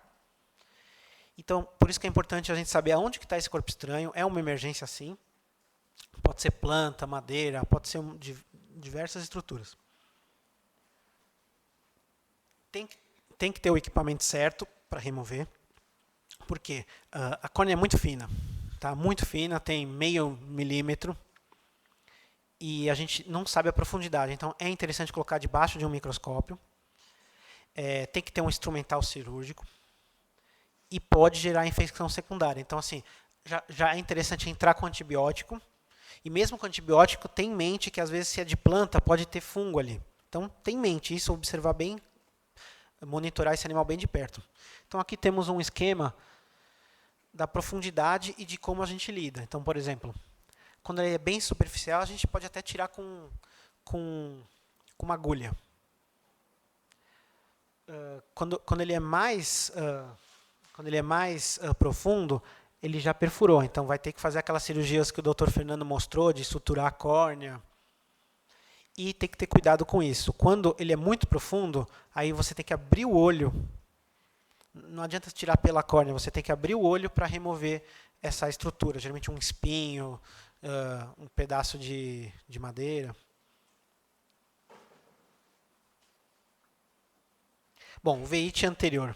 Então, por isso que é importante a gente saber aonde que está esse corpo estranho. É uma emergência, sim. Pode ser planta, madeira, pode ser diversas estruturas. Tem que ter o equipamento certo para remover, porque a córnea é muito fina, tá? Muito fina, tem 0,5 milímetro, e a gente não sabe a profundidade. Então, é interessante colocar debaixo de um microscópio. Tem que ter um instrumental cirúrgico, e pode gerar infecção secundária. Então, assim, já é interessante entrar com antibiótico, e mesmo com antibiótico, tem em mente que, às vezes, se é de planta, pode ter fungo ali. Então, tem em mente isso, observar bem, monitorar esse animal bem de perto. Então, aqui temos um esquema da profundidade e de como a gente lida. Então, por exemplo, quando ele é bem superficial, a gente pode até tirar com uma agulha. Quando ele é mais profundo, ele já perfurou. Então, vai ter que fazer aquelas cirurgias que o Dr. Fernando mostrou, de suturar a córnea. E tem que ter cuidado com isso. Quando ele é muito profundo, aí você tem que abrir o olho. Não adianta tirar pela córnea, você tem que abrir o olho para remover essa estrutura. Geralmente um espinho, um pedaço de madeira. Bom, uveíte anterior.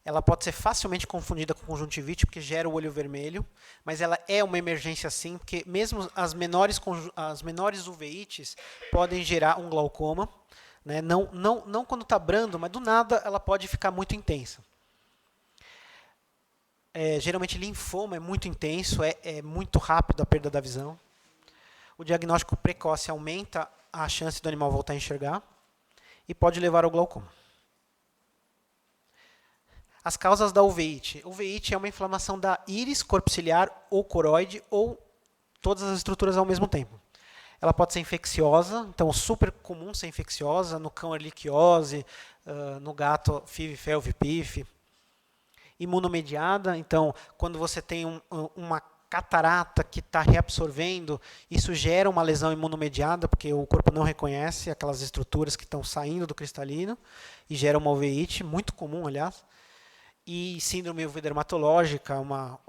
Ela pode ser facilmente confundida com conjuntivite, porque gera o olho vermelho, mas ela é uma emergência sim, porque mesmo as menores uveites podem gerar um glaucoma, né? Não quando está brando, mas do nada ela pode ficar muito intensa. Geralmente linfoma é muito intenso, é muito rápido a perda da visão. O diagnóstico precoce aumenta a chance do animal voltar a enxergar e pode levar ao glaucoma. As causas da uveíte. Uveíte é uma inflamação da íris, corpo ciliar ou coroide, ou todas as estruturas ao mesmo tempo. Ela pode ser infecciosa, então super comum ser infecciosa, no cão erliquiose, no gato FIV, FeLV, PIF. Imunomediada, então quando você tem uma catarata que está reabsorvendo, isso gera uma lesão imunomediada, porque o corpo não reconhece aquelas estruturas que estão saindo do cristalino, e gera uma uveíte, muito comum, aliás. E síndrome uveodermatológica,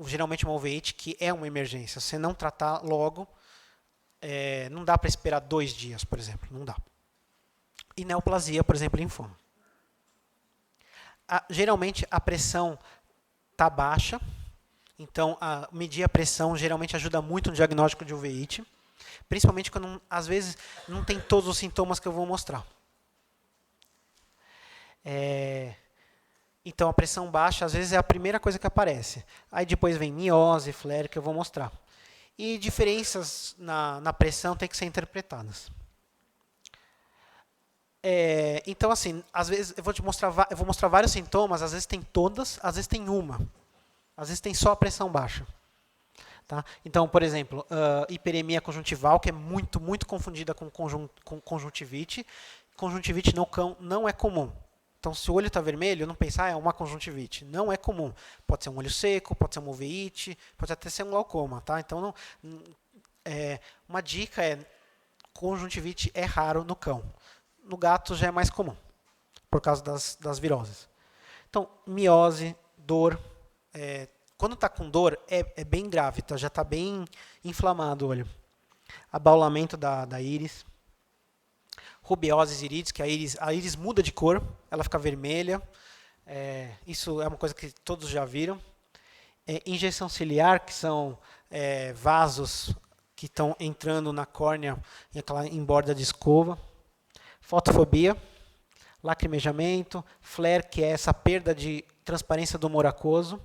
geralmente uma uveíte que é uma emergência. Se não tratar logo, não dá para esperar 2 dias, por exemplo. Não dá. E neoplasia, por exemplo, linfoma. Geralmente a pressão está baixa, então medir a pressão geralmente ajuda muito no diagnóstico de uveíte, principalmente quando, às vezes, não tem todos os sintomas que eu vou mostrar. Então, a pressão baixa, às vezes, é a primeira coisa que aparece. Aí depois vem miose, flare, que eu vou mostrar. E diferenças na pressão têm que ser interpretadas. Então, assim, às vezes, eu vou mostrar vários sintomas, às vezes tem todas, às vezes tem uma. Às vezes tem só a pressão baixa. Tá? Então, por exemplo, hiperemia conjuntival, que é muito, muito confundida com conjuntivite. Conjuntivite no cão não é comum. Então, se o olho está vermelho, não pensar, é uma conjuntivite. Não é comum. Pode ser um olho seco, pode ser uma uveíte, pode até ser um glaucoma. Tá? Então, uma dica conjuntivite é raro no cão. No gato já é mais comum, por causa das viroses. Então, miose, dor. Quando está com dor, é bem grave, tá? Já está bem inflamado o olho. Abaulamento da íris. Rubeoses irídeos, que a íris muda de cor, ela fica vermelha. Isso é uma coisa que todos já viram. Injeção ciliar, que são vasos que estão entrando na córnea em borda de escova. Fotofobia, lacrimejamento. Flare, que é essa perda de transparência do humor aquoso.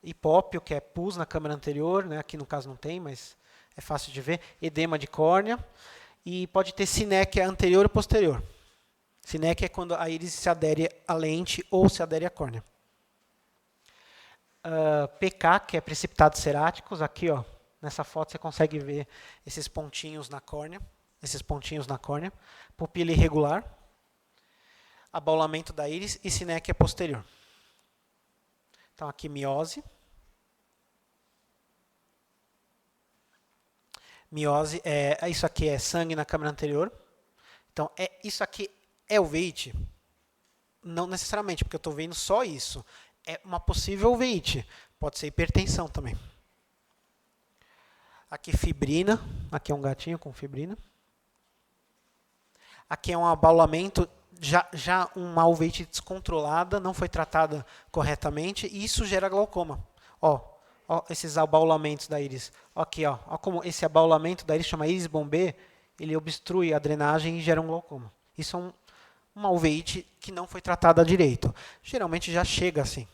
Hipópio, que é pus na câmera anterior, né? Aqui no caso não tem, mas é fácil de ver. Edema de córnea. E pode ter sinéquia anterior e posterior. Sinéquia é quando a íris se adere à lente ou se adere à córnea. PK, que é precipitados ceráticos. Aqui, ó, nessa foto, você consegue ver esses pontinhos na córnea. Pupila irregular. abaulamento da íris e sinéquia posterior. Então, aqui miose. Miose, isso aqui é sangue na câmara anterior. Então, isso aqui é uveíte? Não necessariamente, porque eu estou vendo só isso. É uma possível uveíte. Pode ser hipertensão também. Aqui fibrina. Aqui é um gatinho com fibrina. Aqui é um abaulamento, já uma uveíte descontrolada, não foi tratada corretamente, e isso gera glaucoma. Ó, esses abaulamentos da íris. Aqui, ó como esse abaulamento da íris chama íris bombê, ele obstrui a drenagem e gera um glaucoma. Isso é uma uveíte que não foi tratada direito. Geralmente já chega assim.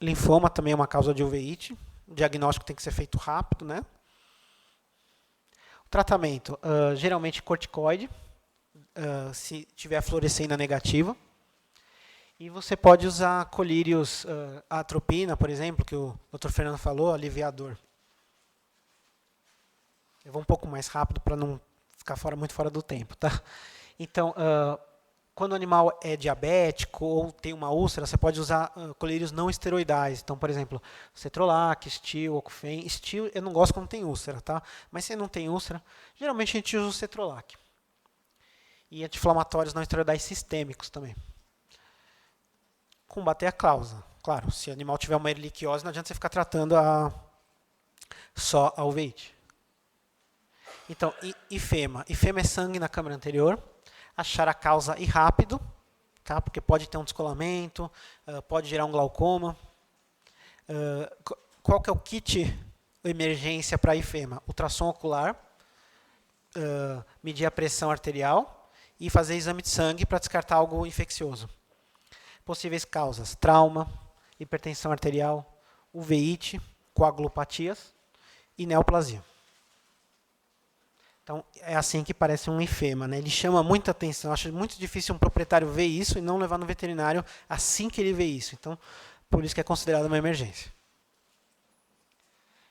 Linfoma também é uma causa de uveíte. O diagnóstico tem que ser feito rápido, né? O tratamento, geralmente corticoide, se tiver a fluorescência negativa. E você pode usar colírios, a atropina, por exemplo, que o Dr. Fernando falou, aliviador. Eu vou um pouco mais rápido para não ficar muito fora do tempo, tá? Então, quando o animal é diabético ou tem uma úlcera, você pode usar colírios não esteroidais. Então, por exemplo, Cetrolac, Stil, Ocufen. Stil eu não gosto quando tem úlcera, tá? Mas se não tem úlcera, geralmente a gente usa o Cetrolac. E anti-inflamatórios não esteroidais sistêmicos também. Combater a causa. Claro, se o animal tiver uma erliquiose, não adianta você ficar tratando só a uveíte. Então, ifema. Ifema é sangue na câmara anterior. Achar a causa e rápido, tá? Porque pode ter um descolamento, pode gerar um glaucoma. Qual que é o kit emergência para ifema? Ultrassom ocular, medir a pressão arterial e fazer exame de sangue para descartar algo infeccioso. Possíveis causas: trauma, hipertensão arterial, uveíte, coagulopatias e neoplasia. Então, é assim que parece um ifema, né? Ele chama muita atenção. Eu acho muito difícil um proprietário ver isso e não levar no veterinário assim que ele vê isso. Então, por isso que é considerado uma emergência.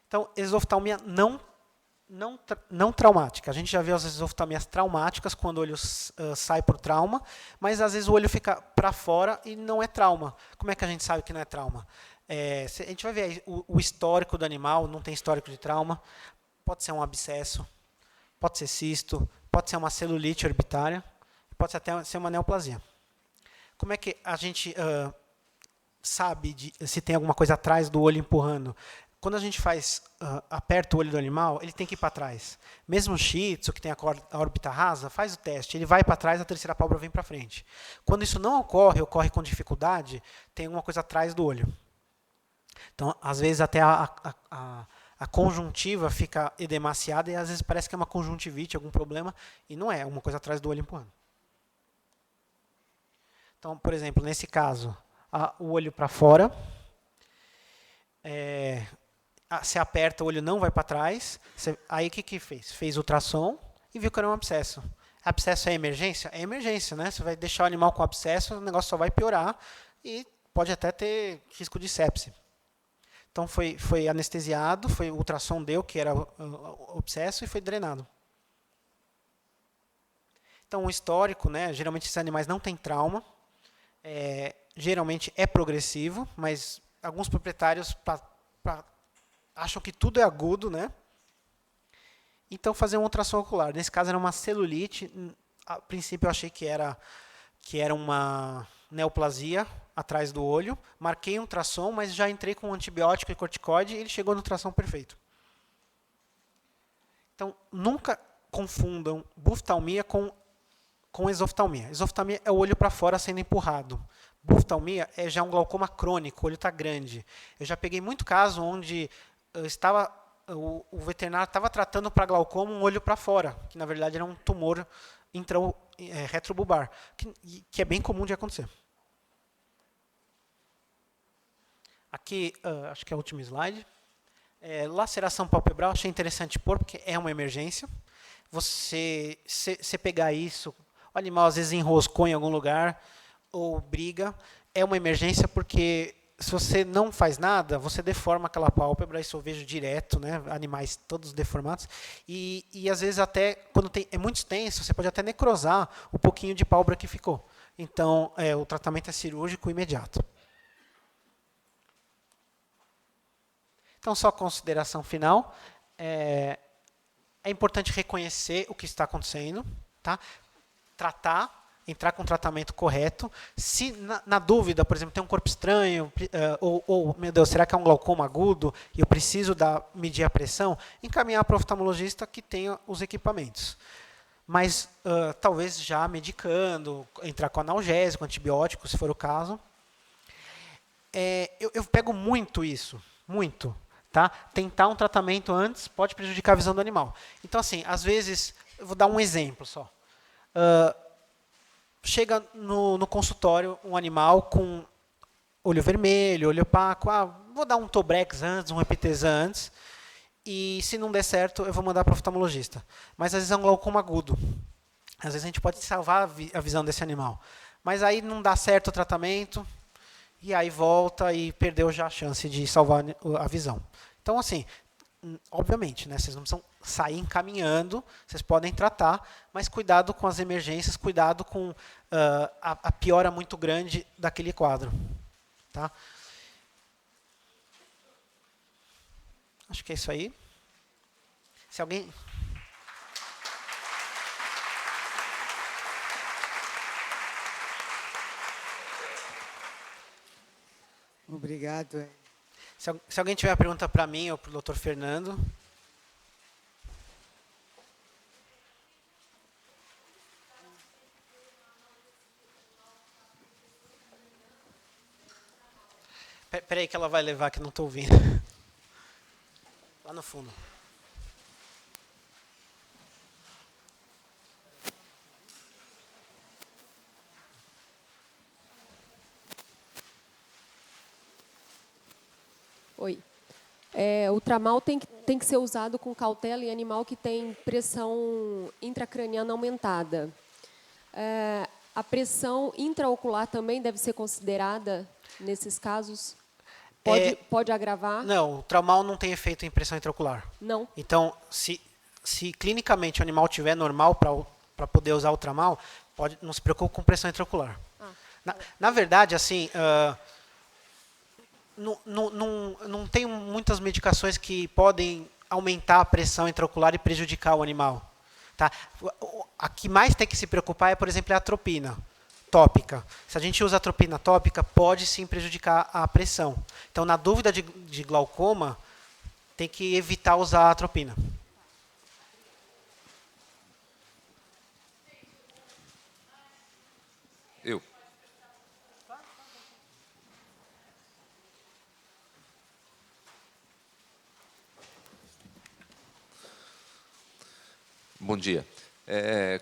Então, exoftalmia não traumática. A gente já viu as exoftalmias traumáticas, quando o olho sai por trauma, mas às vezes o olho fica para fora e não é trauma. Como é que a gente sabe que não é trauma? A gente vai ver o histórico do animal, não tem histórico de trauma. Pode ser um abscesso, pode ser cisto, pode ser uma celulite orbitária, pode até ser uma neoplasia. Como é que a gente sabe se tem alguma coisa atrás do olho empurrando? Quando a gente aperta o olho do animal, ele tem que ir para trás. Mesmo o Shih Tzu, que tem a órbita rasa, faz o teste. Ele vai para trás, a terceira pálpebra vem para frente. Quando isso não ocorre com dificuldade, tem alguma coisa atrás do olho. Então, às vezes, até a conjuntiva fica edemaciada e às vezes parece que é uma conjuntivite, algum problema, e não é uma coisa atrás do olho empurrando. Então, por exemplo, nesse caso, o olho para fora, você aperta, o olho não vai para trás, aí o que fez? Fez ultrassom e viu que era um abscesso. Abscesso é emergência? É emergência, né? Você vai deixar o animal com abscesso, o negócio só vai piorar e pode até ter risco de sepse. Então, foi anestesiado, o ultrassom deu que era abscesso e foi drenado. Então, o histórico, né, geralmente esses animais não têm trauma, geralmente é progressivo, mas alguns proprietários acham que tudo é agudo, né? Então, fazer um ultrassom ocular. Nesse caso, era uma celulite. A princípio, eu achei que era uma neoplasia atrás do olho. Marquei um ultrassom, mas já entrei com antibiótico e corticoide e ele chegou no ultrassom perfeito. Então, nunca confundam buftalmia com exoftalmia. Exoftalmia é o olho para fora sendo empurrado. Buftalmia é já um glaucoma crônico, o olho está grande. Eu já peguei muito caso onde o veterinário estava tratando para glaucoma um olho para fora, que na verdade era um tumor retrobulbar, que é bem comum de acontecer. Aqui, acho que é o último slide. Laceração palpebral, achei interessante pôr, porque é uma emergência. Você pegar isso, o animal às vezes enroscou em algum lugar, ou briga, é uma emergência porque se você não faz nada, você deforma aquela pálpebra, isso eu vejo direto, né? Animais todos deformados, e às vezes até, quando é muito extenso, você pode até necrosar o pouquinho de pálpebra que ficou. Então, o tratamento é cirúrgico imediato. Então, só consideração final. É importante reconhecer o que está acontecendo, tá? Tratar, entrar com o tratamento correto. Se, na dúvida, por exemplo, tem um corpo estranho, ou, meu Deus, será que é um glaucoma agudo e eu preciso medir a pressão, encaminhar para o oftalmologista que tenha os equipamentos. Mas, talvez já medicando, entrar com analgésico, antibiótico, se for o caso. Eu pego muito isso, muito. Tá? Tentar um tratamento antes pode prejudicar a visão do animal. Então, assim, às vezes, eu vou dar um exemplo só. Chega no consultório um animal com olho vermelho, olho opaco. Vou dar um Tobrex antes, um Epitesan antes. E, se não der certo, eu vou mandar para o oftalmologista. Mas, às vezes, é um glaucoma agudo. Às vezes, a gente pode salvar a visão desse animal. Mas aí não dá certo o tratamento. E aí volta e perdeu já a chance de salvar a visão. Então, assim, obviamente, né, vocês não precisam sair encaminhando, vocês podem tratar, mas cuidado com as emergências, cuidado com a piora muito grande daquele quadro. Tá? Acho que é isso aí. Se alguém... Obrigado. Se alguém tiver uma pergunta para mim ou para o Dr. Fernando. Espera aí que ela vai levar, que não estou ouvindo. Lá no fundo. Oi. O tramal tem que ser usado com cautela em animal que tem pressão intracraniana aumentada. A pressão intraocular também deve ser considerada nesses casos? Pode agravar? Não, o tramal não tem efeito em pressão intraocular. Não? Então, se clinicamente o animal estiver normal para poder usar o tramal, não se preocupe com pressão intraocular. Na verdade, assim... Não tem muitas medicações que podem aumentar a pressão intraocular e prejudicar o animal. Tá? A que mais tem que se preocupar é, por exemplo, a atropina tópica. Se a gente usa atropina tópica, pode sim prejudicar a pressão. Então, na dúvida de glaucoma, tem que evitar usar a atropina. Bom dia.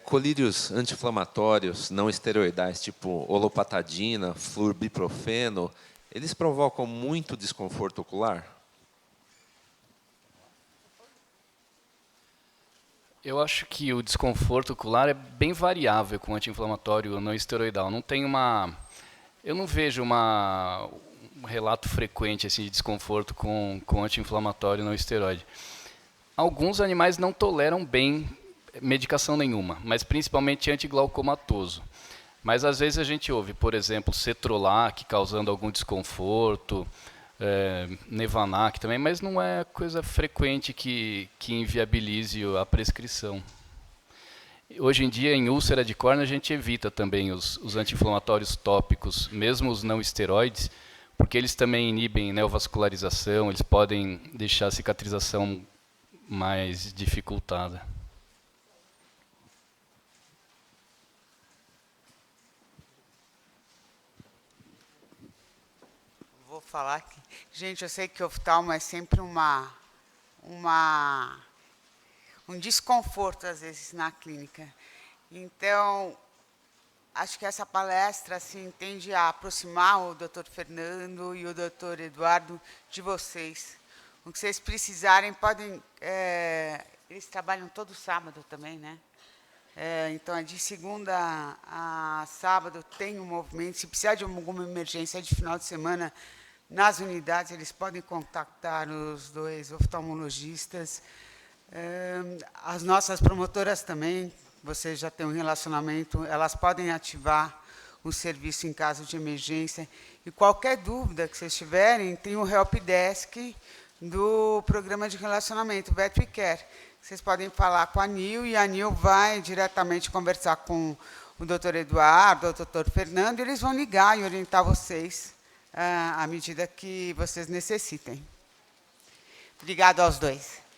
Colírios anti-inflamatórios não esteroidais, tipo olopatadina, fluorbiprofeno, eles provocam muito desconforto ocular? Eu acho que o desconforto ocular é bem variável com anti-inflamatório não esteroidal. Eu não vejo um relato frequente assim, de desconforto com anti-inflamatório não esteroide. Alguns animais não toleram bem medicação nenhuma, mas principalmente antiglaucomatoso. Mas às vezes a gente ouve, por exemplo, Cetrolac causando algum desconforto, Nevanac também, mas não é coisa frequente que inviabilize a prescrição. Hoje em dia, em úlcera de córnea, a gente evita também os anti-inflamatórios tópicos, mesmo os não esteroides, porque eles também inibem neovascularização, eles podem deixar a cicatrização mais dificultada. Vou falar que, gente, eu sei que oftalmo é sempre um desconforto às vezes na clínica. Então, acho que essa palestra assim tende a aproximar o Dr. Fernando e o Dr. Eduardo de vocês. O que vocês precisarem podem. Eles trabalham todo sábado também, né? Então, de segunda a sábado tem um movimento. Se precisar de alguma emergência de final de semana, nas unidades, eles podem contactar os 2 oftalmologistas. As nossas promotoras também, vocês já têm um relacionamento, elas podem ativar o serviço em caso de emergência. E qualquer dúvida que vocês tiverem, tem o helpdesk do programa de relacionamento, VetWeCare. Vocês podem falar com a Nil, e a Nil vai diretamente conversar com o doutor Eduardo, o doutor Fernando, e eles vão ligar e orientar vocês à medida que vocês necessitem. Obrigado aos 2.